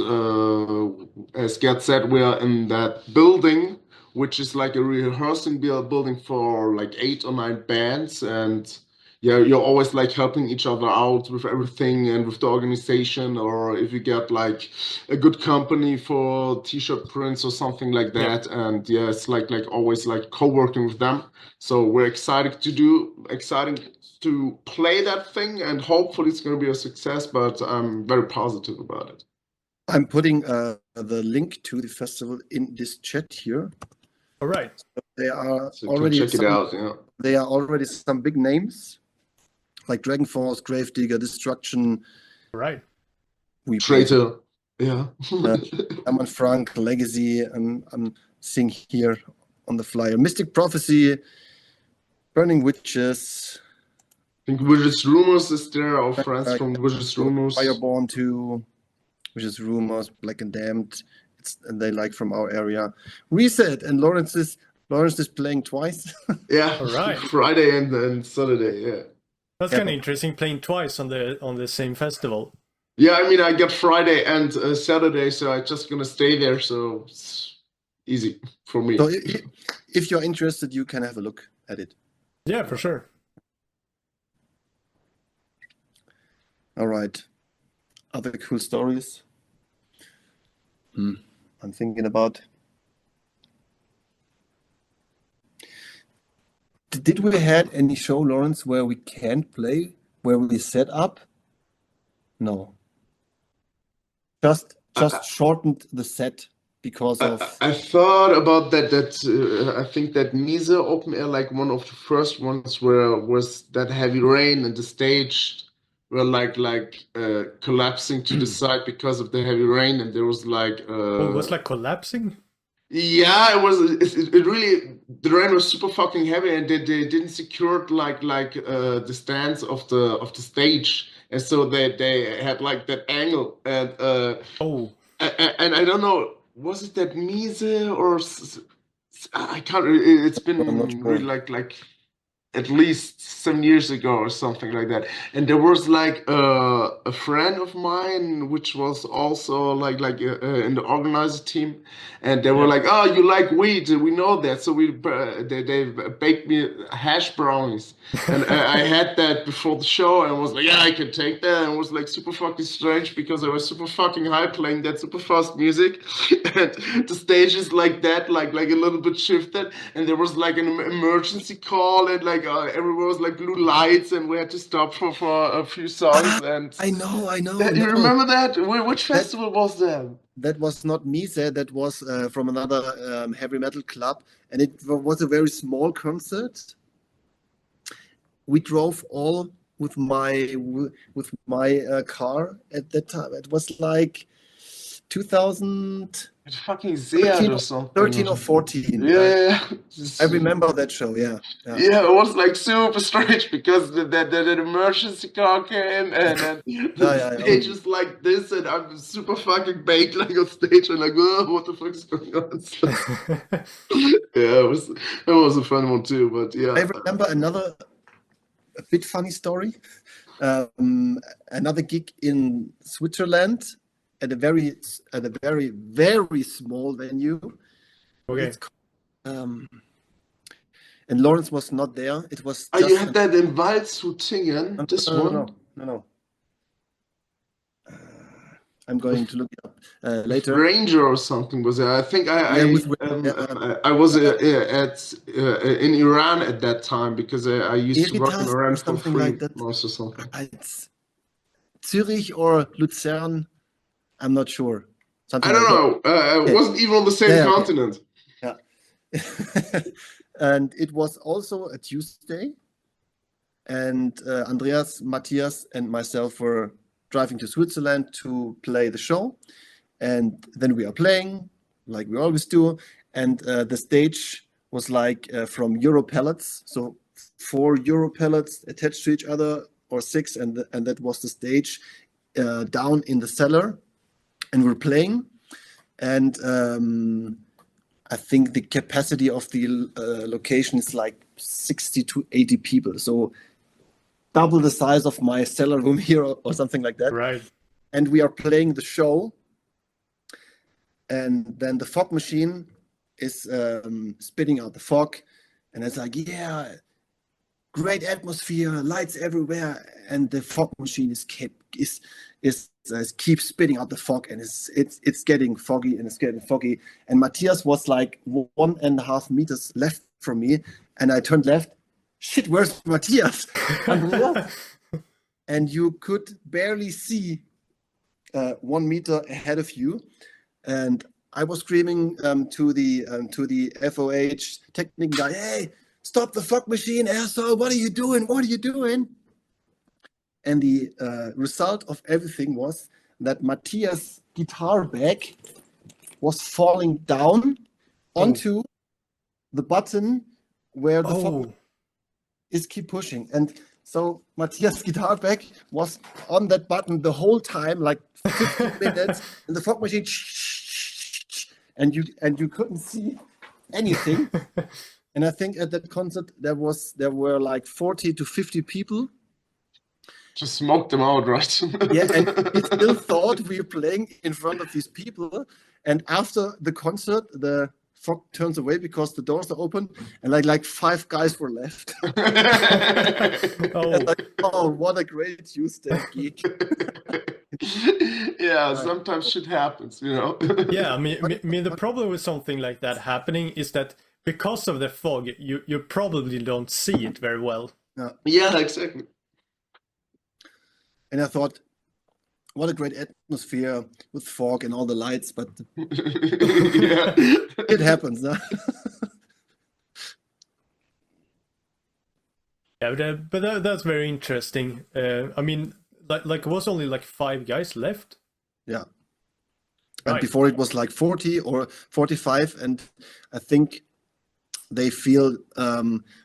as Gerd said, we are in that building, which is like a rehearsing building for like 8 or 9 bands. And yeah, you're always like helping each other out with everything and with the organization, or if you get like a good company for t-shirt prints or something like Yep. that. And yeah, it's like always like co-working with them. So we're excited to play that thing, and hopefully it's going to be a success, but I'm very positive about it. I'm putting the link to the festival in this chat here. All right. There are So you can already check it out. Yeah. There are already some big names like Dragon Force, Gravedigger, Destruction. All right. We Trator. Yeah. Hermann Frank, Legacy. I'm seeing here on the flyer. Mystic Prophecy, Burning Witches. I think Wizards Rumors is there, our friends from Wizards Rumors. Fireborn 2, Wizards Rumors, Black and Damned. And they like from our area. Reset, and Lawrence is playing twice. Yeah. All right. Friday and Saturday. Yeah. That's kind of interesting, playing twice on the same festival. Yeah, I mean, I get Friday and Saturday, so I'm just gonna stay there. So it's easy for me. So if you're interested, you can have a look at it. Yeah, for sure. All right. Other cool stories? I'm thinking about. Did we had any show, Lawrence, where we can't play, where we set up? No. Just shortened the set because of. I thought about that. I think that Mise Open Air, like one of the first ones, where was that heavy rain and the stage were like collapsing to the side because of the heavy rain, and there was like. Oh, it was like collapsing? Yeah, it was. It really, the rain was super fucking heavy, and they didn't secure like the stands of the stage, and so they had like that angle, and Oh. and I don't know, was it that Mise or I can't. It's been I'm not sure. really like at least 7 years ago or something like that. And there was like a friend of mine, which was also like in the organizer team, and they were like, "Oh, you like weed? We know that." So they baked me hash brownies, and I had that before the show, and was like, "Yeah, I can take that." And it was like super fucking strange because I was super fucking high playing that super fast music, and the stage is like that, like a little bit shifted, and there was like an emergency call, and like everywhere was like blue lights, and we had to stop for a few songs. And I know. you remember that? Which festival was that? That was not Mise, that was from another heavy metal club, and it was a very small concert. We drove all with my car at that time. It was like 2000. It's fucking Zed or something. 13 or 14. Yeah. I remember that show, yeah. Yeah, it was like super strange because the emergency car came, and then the stage is like this, and I'm super fucking baked like on stage, and like, oh, what the fuck is going on? So, yeah, it was a fun one too, but yeah. I remember a bit funny story. Another gig in Switzerland at a very, very small venue. Okay. And Lawrence was not there. It was. Oh, you had that in Waldshutingen? This one? No. I'm going to look it up later. Ranger or something was it? I think I was in Iran at that time because I used to work in Iran for free like most or something. It's Zurich or Lucerne. I'm not sure. I don't know. It wasn't even on the same continent. Yeah. And it was also a Tuesday. and Andreas, Matthias, and myself were driving to Switzerland to play the show. And then we are playing, like we always do. And the stage was like from Euro pellets, so 4 Euro pellets attached to each other, or 6, and that was the stage down in the cellar. And we're playing, and I think the capacity of the location is like 60 to 80 people, so double the size of my cellar room here, or something like that. Right. And we are playing the show, and then the fog machine is spitting out the fog, and it's like, yeah, great atmosphere, lights everywhere, and the fog machine keeps spitting out the fog, and it's getting foggy, and it's getting foggy. And Matthias was like 1.5 meters left from me, and I turned left. Shit, where's Matthias? And you could barely see 1 meter ahead of you, and I was screaming to the FOH technical guy, "Hey, stop the fog machine, asshole! What are you doing? What are you doing?" And the result of everything was that Matthias' guitar bag was falling down onto the button where the fog is keep pushing. And so Matthias' guitar bag was on that button the whole time, like 15 minutes, and the fog machine, and you couldn't see anything. And I think at that concert there were like 40 to 50 people. Just smoked them out, right? Yeah, and we still thought we were playing in front of these people. And after the concert, the fog turns away because the doors are open, and like 5 guys were left. Oh, what a great Tuesday gig! Yeah, sometimes shit happens, you know. Yeah, I mean, the problem with something like that happening is that because of the fog, you probably don't see it very well. Yeah, exactly. And I thought, what a great atmosphere with fog and all the lights, but Yeah. it happens. Huh? Yeah, but that's very interesting. I mean, like it was only like 5 guys left. Yeah. And Right. before it was like 40 or 45, and I think they feel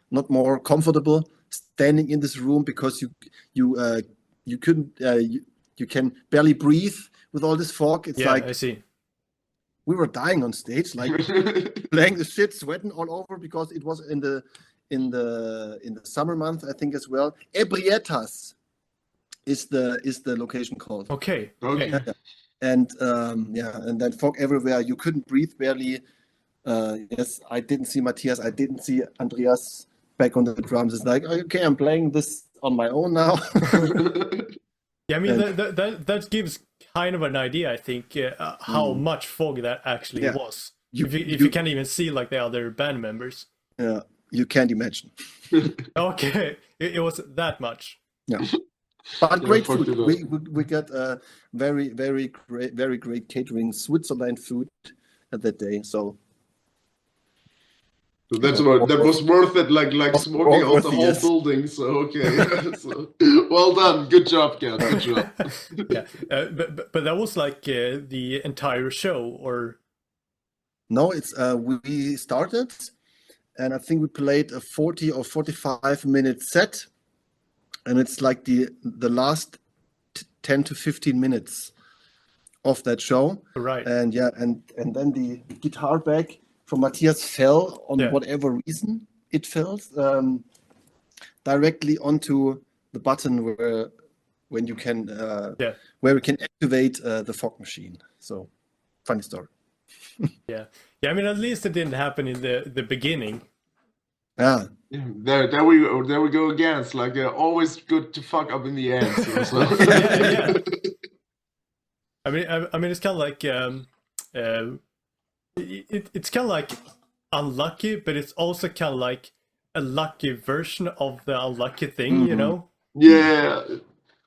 not more comfortable standing in this room because you couldn't you can barely breathe with all this fog. It's Yeah, like I see. we were dying on stage, like playing the shit, sweating all over because it was in the summer month, I think, as well. Ebrietas is the location called. Okay. Okay. And and then fog everywhere. You couldn't breathe barely. Yes, I didn't see Matthias. I didn't see Andreas back on the drums. It's like, okay, I'm playing this on my own now. Yeah, I mean, that gives kind of an idea, I think, how much fog that actually was. If you can't even see like the other band members. Yeah, you can't imagine. Okay, it was that much. Yeah. But great fucked food. it up. We got very great catering, Switzerland food at that day. So that was worth it, like smoking out the whole yes. building. So okay, so, well done, good job, Kat, good job. Yeah, but that was like the entire show, or no, it's we started, and I think we played a 40 or 45 minute set, and it's like the last 10 to 15 minutes of that show. right? And and then the guitar bag from Matthias fell on whatever reason it fell directly onto the button where you can where we can activate the fog machine. So funny story. Yeah. I mean, at least it didn't happen in the beginning. Yeah. There we go again. It's like always good to fuck up in the end. So. Yeah. I mean, it's kind of like it's kind of like unlucky, but it's also kind of like a lucky version of the unlucky thing, you know? Yeah,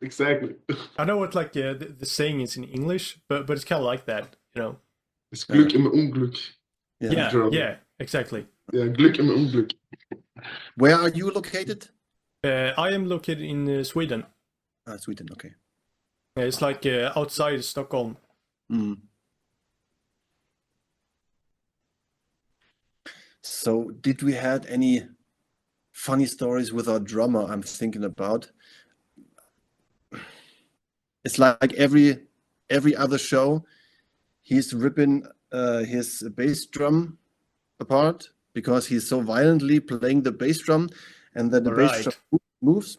exactly. I know what like the saying is in English, but it's kind of like that, you know? It's Glück im Unglück. Yeah, exactly. Yeah, Glück im Unglück. Where are you located? I am located in Sweden. Sweden, okay. It's like outside Stockholm. Mm. So, did we had any funny stories with our drummer? I'm thinking about. It's like every other show, he's ripping his bass drum apart because he's so violently playing the bass drum, and then the bass drum moves,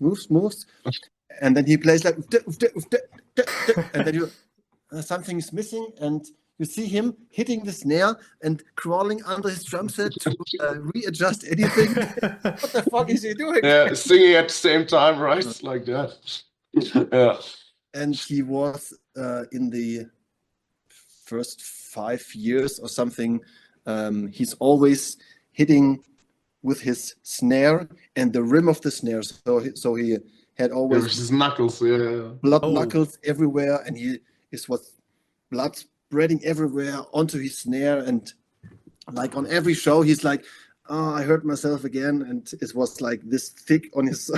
and then he plays like, and then something is missing, and you see him hitting the snare and crawling under his drum set to readjust anything. What the fuck is he doing? Yeah, singing at the same time, right? Like that. Yeah. And he was in the first 5 years or something. He's always hitting with his snare and the rim of the snare. So he had always his knuckles, blood knuckles everywhere, and it was blood spreading everywhere onto his snare. And like on every show, he's like, "Oh, I hurt myself again," and it was like this thick on his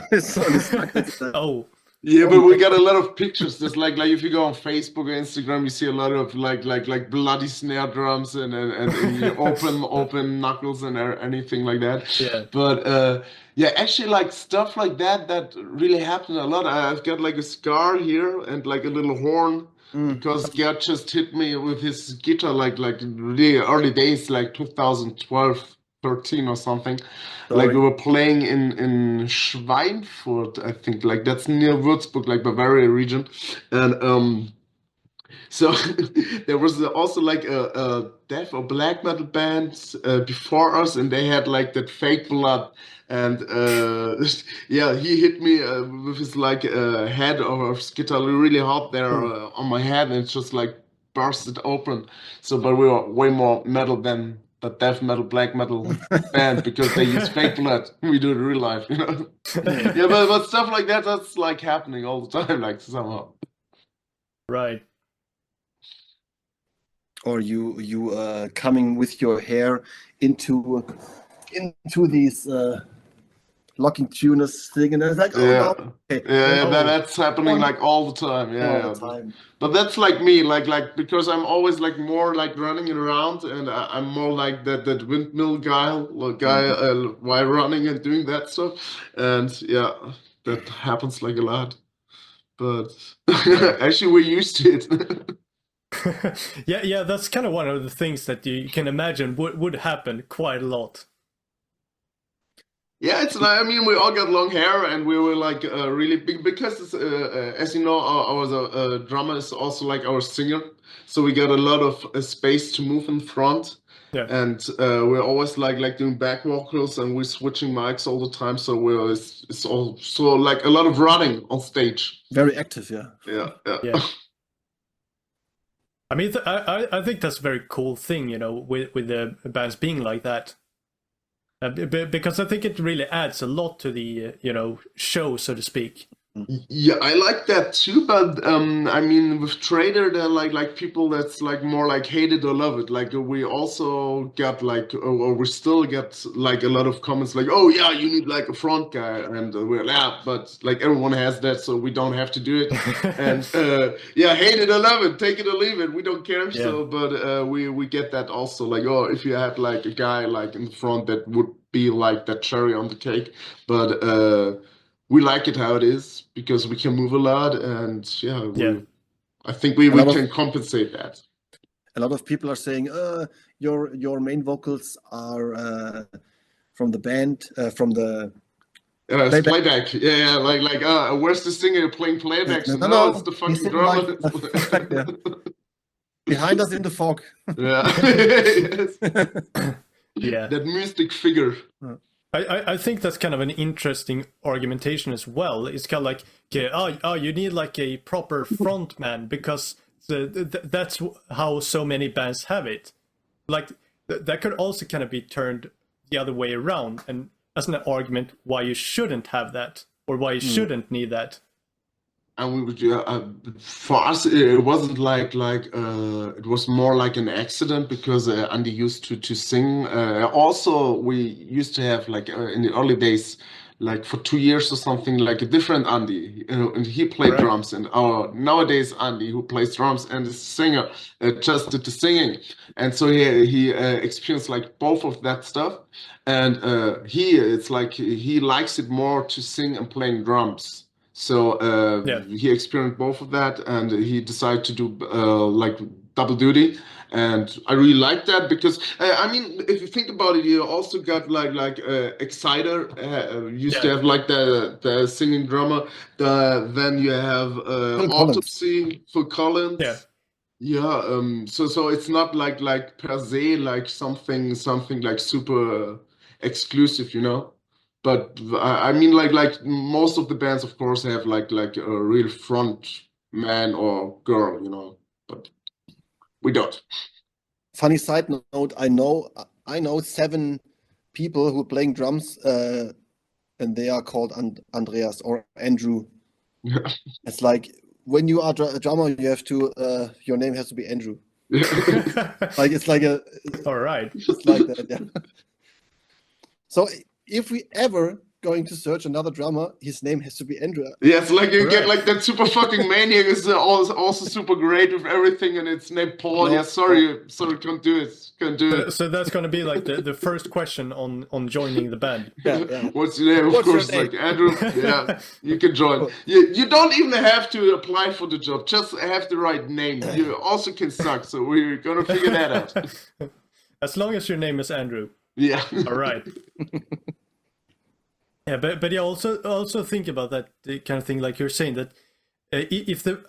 knuckles. Oh. Yeah, but we got a lot of pictures. There's like if you go on Facebook or Instagram, you see a lot of like bloody snare drums and open knuckles and anything like that. Yeah. But yeah, actually like stuff like that really happened a lot. I've got like a scar here and like a little horn because Gerd just hit me with his guitar like really early days, like 2012. 13 or something. Sorry. Like we were playing in Schweinfurt, I think, like that's near Würzburg, like Bavaria region, and so there was also like a death or black metal band before us, and they had like that fake blood, and yeah, he hit me with his like head of his guitar really hard there on my head, and it just like bursted open. So, but we were way more metal than the death metal, black metal band because they use fake blood. We do it in real life, you know. Yeah, but stuff like that's like happening all the time, like somehow. Right. Or you coming with your hair into these locking tuners thing, and it's like, no. Okay. Yeah, that's happening like all the time. Yeah, all the time. But that's like me, like because I'm always like more like running around, and I'm more like that windmill guy while running and doing that stuff, and yeah, that happens like a lot. But actually, we're used to it. yeah, that's kind of one of the things that you can imagine would happen quite a lot. Yeah, it's like, I mean, we all got long hair, and we were like really big because, it's, as you know, our drummer is also like our singer, so we got a lot of space to move in front. Yeah. And we're always like doing back vocals, and we're switching mics all the time, so it's also like a lot of running on stage. Very active, yeah. Yeah. I mean, I think that's a very cool thing, you know, with the bands being like that. Because I think it really adds a lot to the, show, so to speak. Yeah, I like that too, but I mean, with Trator, they're like people that's like more like hate it or love it. Like we also got like, or we still get like a lot of comments like, oh yeah, you need like a front guy, and we're but like everyone has that, so we don't have to do it. And yeah, hate it or love it, take it or leave it, we don't care. Yeah. So, but we get that also, like, oh, if you had like a guy like in the front, that would be like that cherry on the cake, but we like it how it is because we can move a lot, and I think we can compensate that. A lot of people are saying, your main vocals are from the band, from the playback. Yeah, like where's the singer playing playback? No, it's the fucking drummer. Like, behind us in the fog. Yeah. Yeah. That mystic figure. I think that's kind of an interesting argumentation as well. It's kind of like, okay, you need like a proper front man because that's how so many bands have it. Like that could also kind of be turned the other way around, and as an argument why you shouldn't have that or why you shouldn't need that. And we would, for us, it wasn't like it was more like an accident because Andy used to sing. Also, we used to have like in the early days like for 2 years or something, like a different Andy, and he played Right. drums, and our nowadays Andy who plays drums and is a singer, just did the singing, and so he experienced like both of that stuff, and it's like he likes it more to sing and playing drums. So Yeah. he experienced both of that, and he decided to do like double duty. And I really like that because I mean, if you think about it, you also got like Exciter used to Yeah. have like the singing drummer. Then you have Phil Collins. Autopsy for Collins. Yeah. Yeah. So it's not like per se like something like super exclusive, you know. But I mean, like most of the bands, of course, have like a real front man or girl, you know. But we don't. Funny side note, I know 7 people who are playing drums, and they are called Andreas or Andrew. It's like when you are a drummer, you have to your name has to be Andrew. Like it's like All right. it's like that. Yeah. So if we ever going to search another drummer, his name has to be Andrew. Yes, like you get Right. like that super fucking maniac is also super great with everything, and it's named Paul. No, Yeah, sorry, can't do it. Can't do it. So that's gonna be like the first question on joining the band. Yeah. What's your name? Of What's your course, name? like Andrew. Yeah, you can join. You don't even have to apply for the job. Just have the right name. You also can suck. So we're gonna figure that out. As long as your name is Andrew. Yeah. All right. Yeah, but yeah, also think about that kind of thing, like you're saying that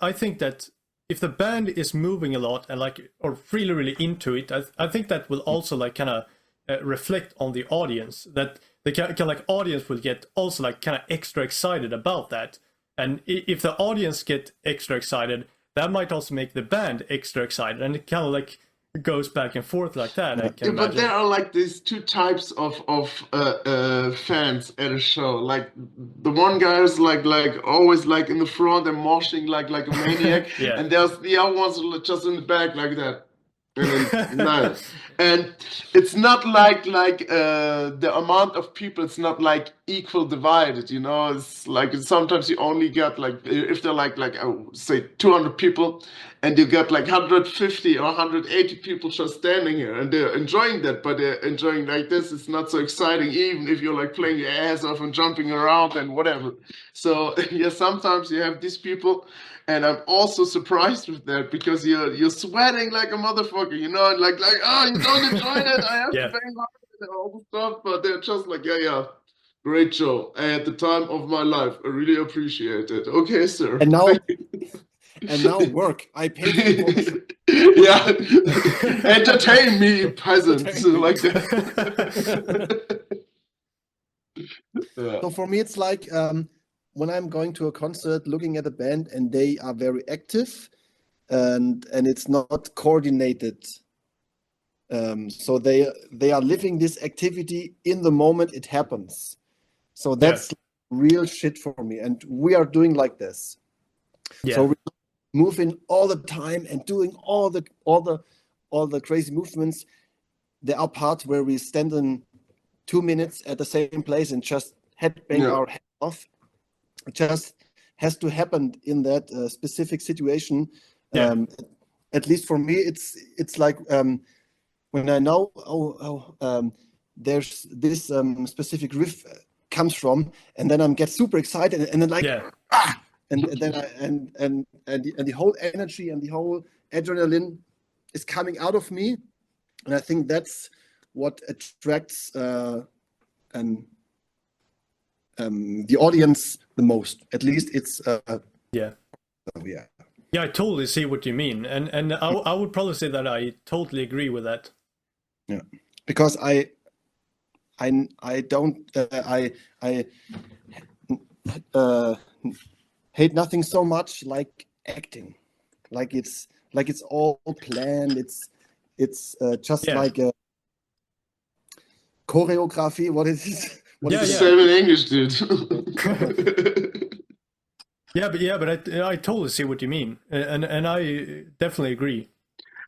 I think that if the band is moving a lot and like or really into it, I think that will also like kind of reflect on the audience, that the kind like audience will get also like kind of extra excited about that, and if the audience get extra excited, that might also make the band extra excited, and it kind of like goes back and forth like that. I can Yeah, but imagine. there are like these two types of fans at a show. Like the one guy is like always like in the front and moshing like a maniac, Yeah. and there's the other ones who are just in the back like that. And then, no. And it's not like the amount of people. It's not like equal divided. You know, it's like sometimes you only get like if they're like say 200 people, and you got like 150 or 180 people just standing here, and they're enjoying that. But they're enjoying like this. It's not so exciting, even if you're like playing your ass off and jumping around and whatever. So yeah, sometimes you have these people. And I'm also surprised with that because you're sweating like a motherfucker, you know, and like oh, you don't enjoy that. I have Yeah. to bang hard and all the stuff, but they're just like yeah, great show. At the time of my life, I really appreciate it. Okay, sir. And now Thank you. and now work. I paid you for the show. Yeah, entertain me, peasants, like that. Yeah. So for me, it's like when I'm going to a concert, looking at a band, and they are very active, and it's not coordinated. So they are living this activity in the moment it happens. So that's real shit for me, and we are doing like this. Yeah. So we're moving all the time and doing all the crazy movements. There are parts where we stand in 2 minutes at the same place and just headbang our head off. It just has to happen in that specific situation. Yeah. At least for me, it's like when I know there's this specific riff comes from, and then I get super excited, and then like and then the whole energy and the whole adrenaline is coming out of me, and I think that's what attracts the audience the most. At least it's Yeah, I totally see what you mean, and I would probably say that I totally agree with that. Yeah, because I don't hate nothing so much like acting, like it's all planned. It's just like a choreography. What is it? Same in English, dude. but I totally see what you mean, and I definitely agree.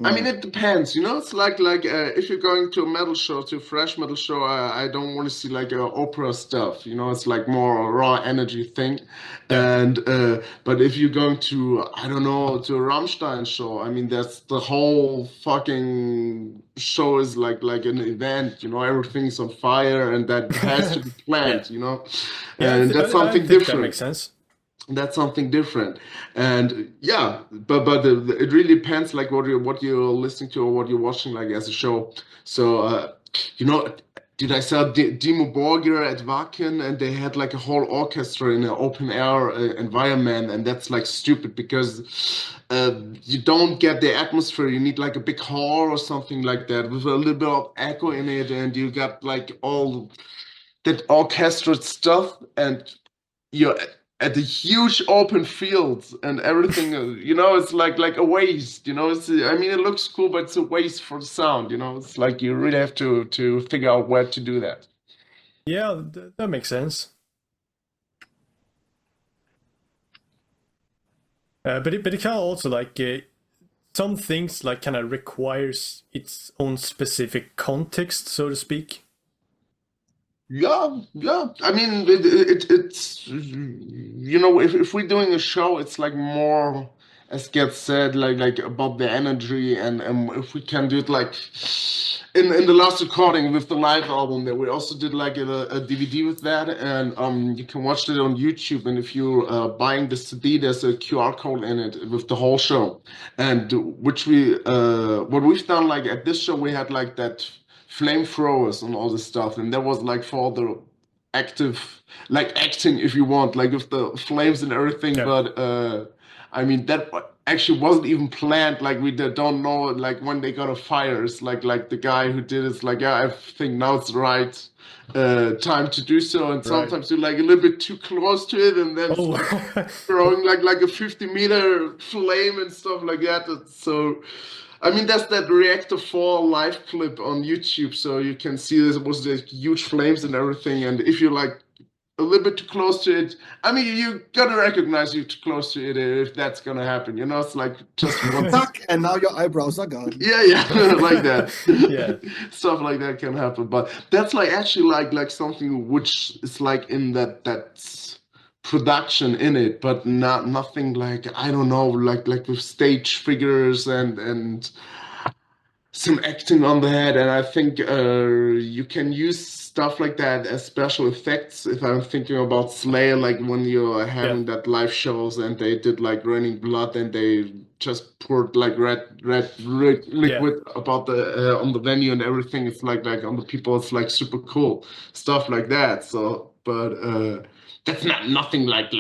I mean, it depends, you know. It's like if you're going to a metal show, to a thrash metal show, I don't want to see like opera stuff, you know. It's like more a raw energy thing, and but if you're going to, I don't know, to a Rammstein show, I mean, that's the whole fucking show is like an event, you know. Everything's on fire, and that has to be planned, you know, and that's I something think that different. makes sense. That's something different, and yeah, but it really depends like what you're listening to or what you're watching like as a show. So you know, did I saw Dimo Borgir at Wacken, and they had like a whole orchestra in an open air environment, and that's like stupid because you don't get the atmosphere. You need like a big hall or something like that with a little bit of echo in it, and you got like all that orchestral stuff, and you're at the huge open fields and everything, you know, it's like a waste, you know. It's, I mean, it looks cool, but it's a waste for the sound, you know. It's like you really have to figure out where to do that. Yeah, that makes sense. But it kind of also like some things like kind of requires its own specific context, so to speak. Yeah. I mean, it's you know, if we're doing a show, it's like more, as gets said, like about the energy, and if we can do it like in the last recording with the live album, that we also did like a DVD with that, and you can watch it on YouTube. And if you're buying the CD, there's a QR code in it with the whole show, and which we what we've done like at this show, we had like that flamethrowers and all this stuff, and that was like for the active, like acting, if you want, like with the flames and everything. Yeah. But I mean, that actually wasn't even planned. Like we don't know like when they got a fire. It's like the guy who did it's like, yeah, I think now it's the right time to do so. And sometimes you're like a little bit too close to it, and then it's like throwing like a 50-meter flame and stuff like that. So I mean, that's that Reactor 4 live clip on YouTube, so you can see this was the huge flames and everything. And if you're like a little bit too close to it, I mean, you gotta recognize you're too close to it if that's gonna happen. You know, it's like just one. And now your eyebrows are gone. Yeah, like that. Yeah. Stuff like that can happen, but that's like actually like something which is like in that production in it, but nothing like, I don't know, like with stage figures and some acting on that. And I think you can use stuff like that as special effects. If I'm thinking about Slayer, like when you're having that live shows and they did like Raining Blood, and they just poured like red liquid about the on the venue and everything. It's like on the people, it's like super cool stuff like that. So, but that's nothing like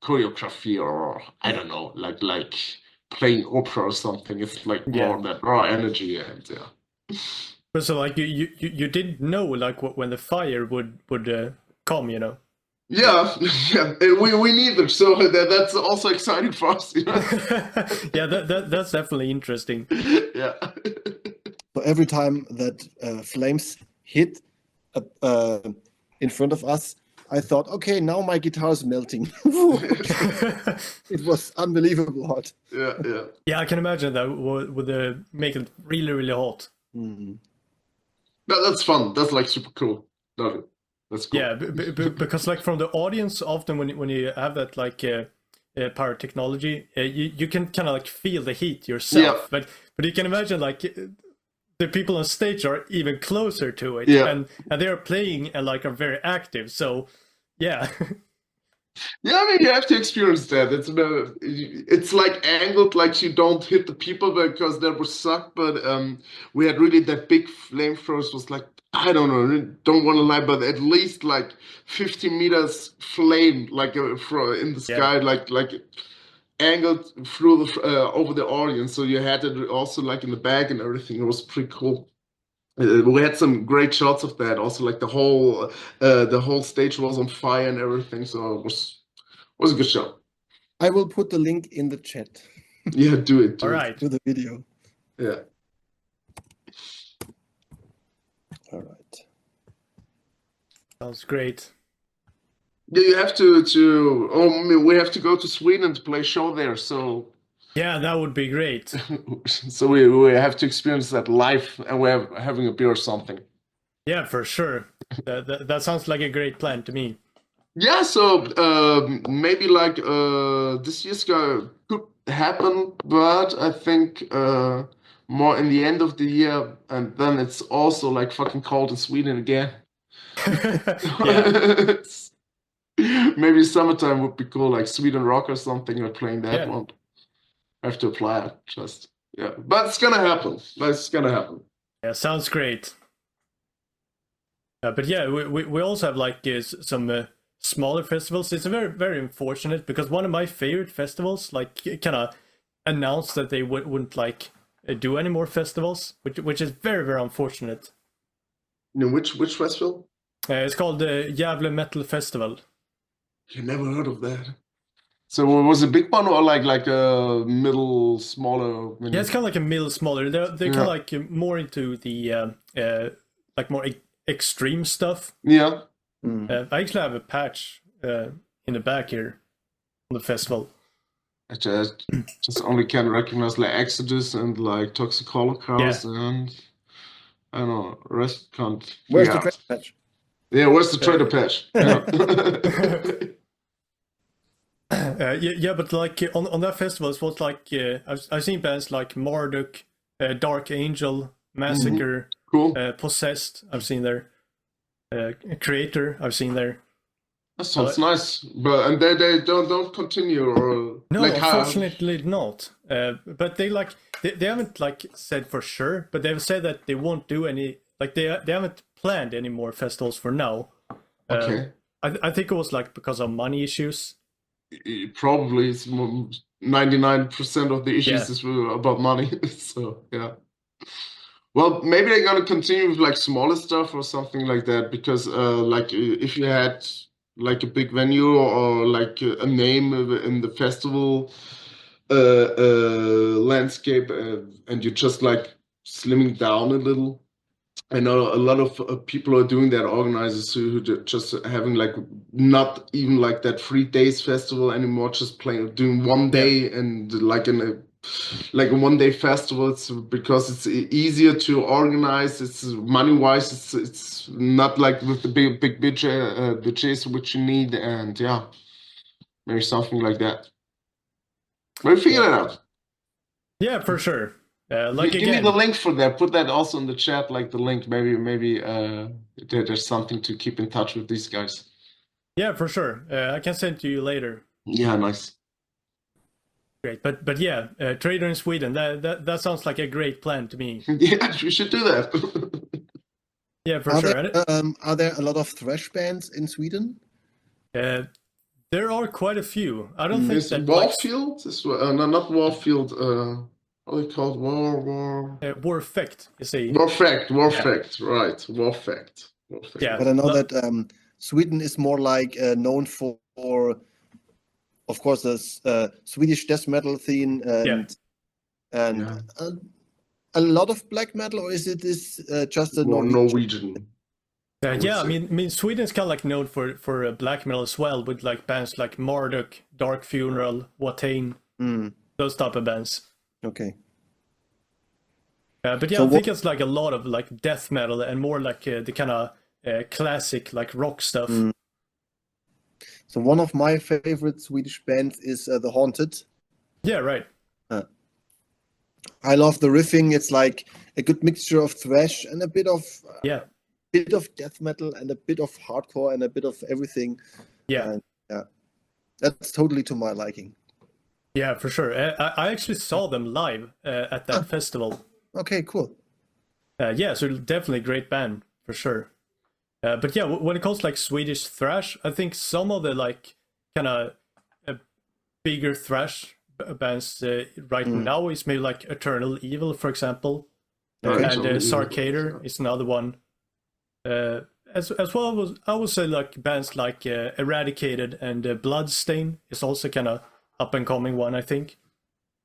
choreography, or I don't know, like playing opera or something. It's like more that raw energy, and But so like you didn't know like when the fire would come, you know? Yeah, we neither. So that's also exciting for us. You know? Yeah, that's definitely interesting. Yeah. So every time that flames hit in front of us, I thought, okay, now my guitar is melting. It was unbelievable hot. Yeah. Yeah, I can imagine that would make it really, really hot. Mm-hmm. That's fun. That's like super cool. Love it. That's cool. Yeah, because like from the audience, often when you have that like power technology, you can kind of like feel the heat yourself. Yeah. But you can imagine like the people on stage are even closer to it, and they are playing and like are very active. So yeah. Yeah, I mean, you have to experience that. It's like angled, like you don't hit the people because that would suck. But we had really that big flamethrowers was like, I don't know, don't want to lie, but at least like 50 meters flame, like in the sky, like angled through the over the audience. So you had it also like in the back and everything. It was pretty cool. We had some great shots of that. Also, like the whole stage was on fire and everything. So it was a good show. I will put the link in the chat. Yeah, do it. All right. To the video. Yeah. All right. Sounds great. Yeah, you have to. Oh, we have to go to Sweden to play a show there. So Yeah, that would be great. So we have to experience that live, and we're having a beer or something. Yeah, for sure. That sounds like a great plan to me. Yeah, so maybe like this year's could happen, but I think more in the end of the year, and then it's also like fucking cold in Sweden again. Yeah. Maybe summertime would be cool, like Sweden Rock or something, or playing that Yeah. one. I have to apply it, just yeah. But it's gonna happen. It's gonna happen. Yeah, sounds great. But yeah, we also have like some smaller festivals. It's very very unfortunate because one of my favorite festivals like kind of announced that they wouldn't like do any more festivals, which is very very unfortunate. You know, which festival? It's called the Gävle Metal Festival. You never heard of that. So was it a big one or like a middle, smaller? Yeah, it's kind of like a middle smaller. They're kind of like more into the like more extreme stuff. Yeah. I actually have a patch in the back here on the festival. I just only can recognize like Exodus and like Toxic Holocaust and I don't know, rest can't. Where's the trash patch? Yeah, where's the Trator patch? Yeah, but like on that festival, it was like I've seen bands like Marduk, Dark Angel, Massacre, Cool. Possessed. I've seen there. Creator. I've seen there. That sounds nice, but and they don't continue or No, like unfortunately not. But they haven't like said for sure, but they've said that they won't do any like they haven't planned any more festivals for now. Okay. I think it was like because of money issues. Probably it's 99% of the issues is about money. So yeah. Well, maybe they're gonna continue with like smaller stuff or something like that because like if you had like a big venue or like a name in the festival landscape and you just like slimming down a little. I know a lot of people are doing that, organizers who just having like not even like that 3 days festival anymore, just doing one day and like in a 1 day festival. It's because it's easier to organize. It's money wise. It's not like with the big budgets which you need, and yeah, maybe something like that. We'll figure it out. Yeah, for sure. Like Give me the link for that. Put that also in the chat, like the link. Maybe there's something to keep in touch with these guys. Yeah, for sure. I can send to you later. Yeah, nice. Great, but yeah, Trator in Sweden. That sounds like a great plan to me. Yeah, we should do that. Yeah, for sure. Are there a lot of thrash bands in Sweden? There are quite a few. I don't think that Warfield. No, not Warfield. What are they called? Warfect, you see. Warfect, right. Warfect. Yeah. But I know that Sweden is more like known for, of course, this Swedish death metal theme and a lot of black metal, or is it just a Norwegian? Yeah, I mean, Sweden's kind of like known for black metal as well, with like bands like Marduk, Dark Funeral, Watain, those type of bands. Okay. But yeah, so I think it's like a lot of like death metal and more like the kind of classic like rock stuff. So one of my favorite Swedish bands is The Haunted. Yeah, right. I love the riffing. It's like a good mixture of thrash and a bit of death metal and a bit of hardcore and a bit of everything. Yeah, that's totally to my liking. Yeah, for sure. I actually saw them live at that festival. Okay, cool. Yeah, so definitely a great band for sure. But yeah, when it comes to like Swedish thrash, I think some of the like kind of bigger thrash bands right now is maybe like Eternal Evil, for example, and Sarcator is another one. As well as I would say like bands like Eradicated and Bloodstain is also kind of up and coming one, I think.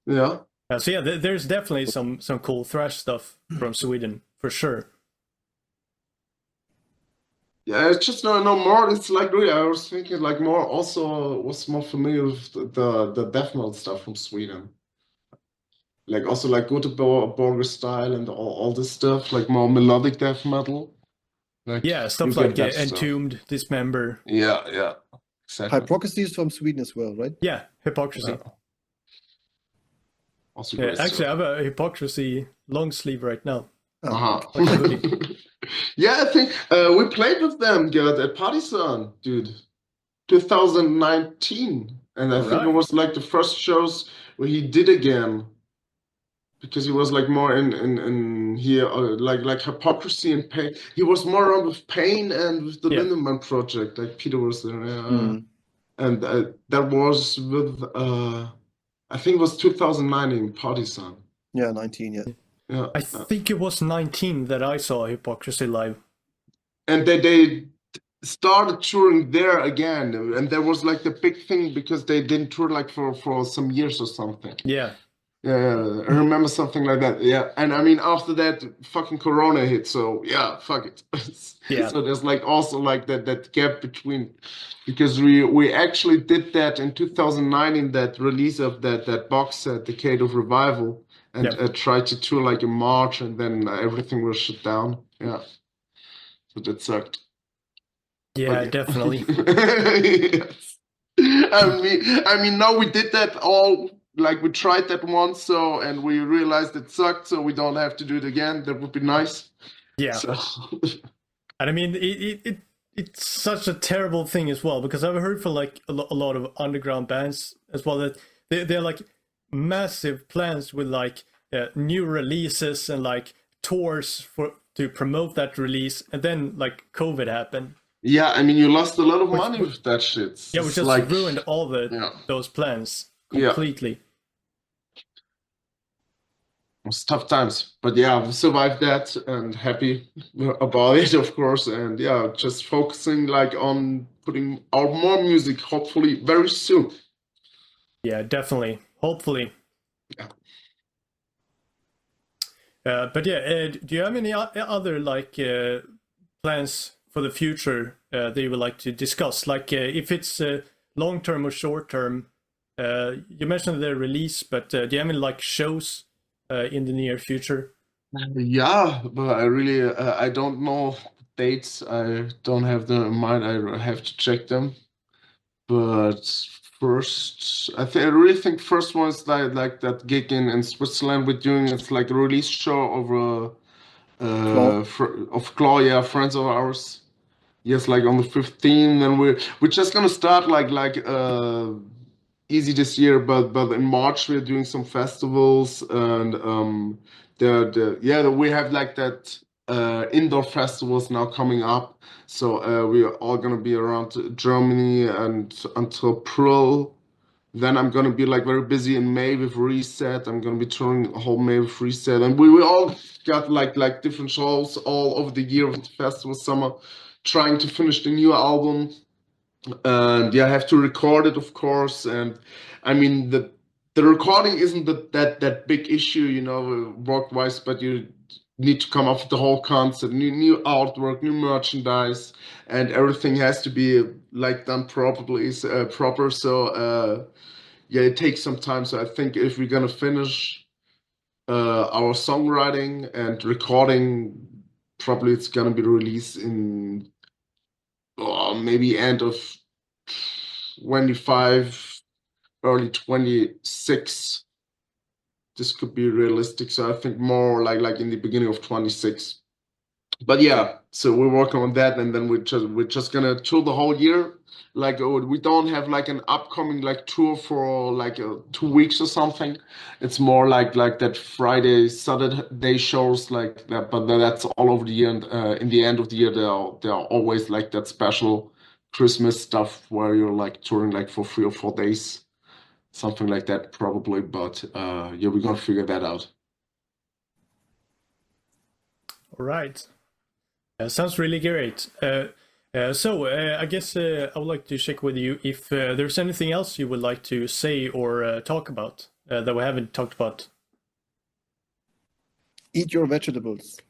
Yeah. So yeah, there's definitely some cool thrash stuff from Sweden for sure. Yeah, it's just no more. It's like really, I was thinking like more. Also, was more familiar with the death metal stuff from Sweden. like also like Göteborg style and all this stuff, like more melodic death metal. Like Yeah, you stuff get like that stuff. Entombed, Dismember. Yeah, exactly. Hypocrisy is from Sweden as well, right? Yeah, Hypocrisy. Yeah. Also Yeah, great actually, I stuff. have a Hypocrisy long sleeve right now. Uh-huh. Like a hoodie. Yeah, I think we played with them, Gerd, at Partisan, dude, 2019. And I think it Right. was like the first shows where he did again. Because he was like more in here, like Hypocrisy and Pain. He was more around with Pain and with the Yeah. Lindemann project, like Peter was there. Mm. And that was with, I think it was 2019, Partisan. Yeah, 19, yeah. Yeah. I think it was 19 that I saw Hypocrisy live. And they started touring there again, and there was like the big thing because they didn't tour like for some years or something. Yeah. Yeah, I remember something like that. Yeah, and I mean after that, fucking Corona hit. So yeah, fuck it. Yeah. So there's like also like that gap between, because we actually did that in 2009 in that release of that box set, Decade of Revival, and Yep. tried to tour like in March, and then everything was shut down. Yeah, so that sucked. Yeah, But definitely. yes. I mean, now we did that all. Like we tried that once, so and we realized it sucked, so we don't have to do it again. That would be nice. Yeah. So, And I mean, it's such a terrible thing as well, because I've heard from like a lot of underground bands as well that they're like massive plans with like new releases and like tours to promote that release, and then like COVID happened. yeah, I mean, you lost a lot of money with that shit. Yeah, which It's just like, ruined all yeah, those plans yeah, completely. it was tough times, but yeah, we survived that and happy about it, of course. And yeah, just focusing like on putting out more music, hopefully very soon. Yeah, definitely. Hopefully. Yeah. But yeah, do you have any other like plans for the future that you would like to discuss? Like if it's long term or short term. You mentioned the release, but do you have any like shows in the near future? Yeah, but I really I don't know dates. I don't have them in mind. I have to check them. But first, I really think first one is like that gig in Switzerland we're doing. It's like a release show of Claw. of Claw, yeah, friends of ours. Yes, like on the 15th, and we're just gonna start like easy this year, but in March we're doing some festivals, and we have like that indoor festivals now coming up. So we are all gonna be around Germany and until April. Then I'm gonna be like very busy in May with Reset. I'm gonna be touring a whole May with Reset, and we all got like different shows all over the year with the festival summer, trying to finish the new album. And yeah, I have to record it, of course. And I mean the recording isn't that big issue, you know, work wise, but you need to come up with the whole concept, new artwork, new merchandise, and everything has to be like done proper. So yeah, it takes some time. So I think if we're gonna finish our songwriting and recording, probably it's gonna be released in maybe end of 25, early 26. This could be realistic. So I think more like in the beginning of 26. But yeah, so we're working on that, and then we're just gonna tour the whole year. Like we don't have like an upcoming like tour for like 2 weeks or something. It's more like that Friday, Saturday shows like that. But that's all over the year. And in the end of the year, there are always like that special Christmas stuff where you're like touring like for 3 or 4 days, something like that probably. But yeah, we're gonna figure that out. All right. Sounds really great. So I guess I would like to check with you if there's anything else you would like to say or talk about that we haven't talked about. Eat your vegetables.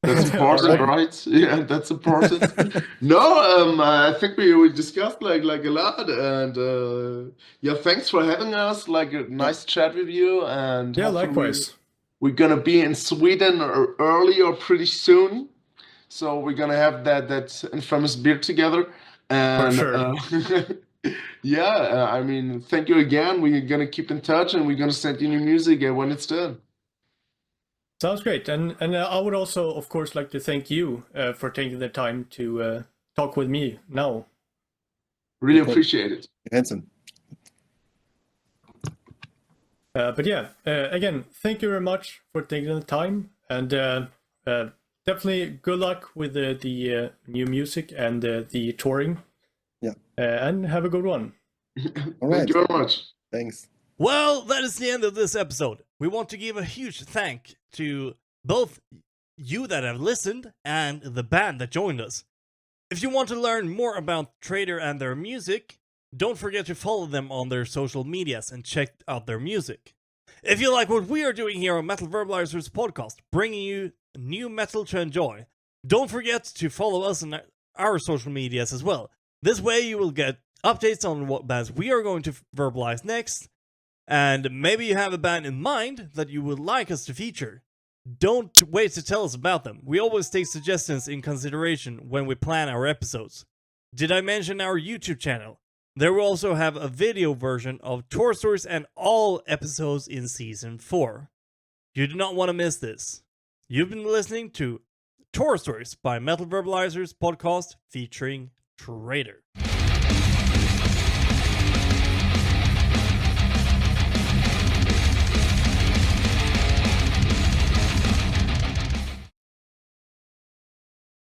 That's important, right? Yeah, that's important. No, I think we discussed like a lot, and yeah, thanks for having us. Like a nice chat with you, and Yeah, hopefully likewise. we're gonna be in Sweden early or pretty soon. So we're gonna have that infamous beer together, and sure. yeah, I mean, thank you again. We're gonna keep in touch, and we're gonna send you new music when it's done. Sounds great. And I would also, of course, like to thank you for taking the time to talk with me now. Really appreciate it. Handsome. But yeah, again, thank you very much for taking the time, and definitely good luck with the new music and the touring. Yeah. And have a good one. All right. Thank you very much. Thanks. Well, that is the end of this episode. We want to give a huge thank to both you that have listened and the band that joined us. If you want to learn more about Trator and their music, don't forget to follow them on their social medias and check out their music. If you like what we are doing here on Metal Verbalizers podcast, bringing you new metal to enjoy, don't forget to follow us on our social medias as well. This way you will get updates on what bands we are going to verbalize next, and maybe you have a band in mind that you would like us to feature. Don't wait to tell us about them. We always take suggestions in consideration when we plan our episodes. Did I mention our YouTube channel? There will also have a video version of tour stories and all episodes in Season 4. You do not want to miss this. You've been listening to Tour Stories by Metal Verbalizers podcast featuring Trator.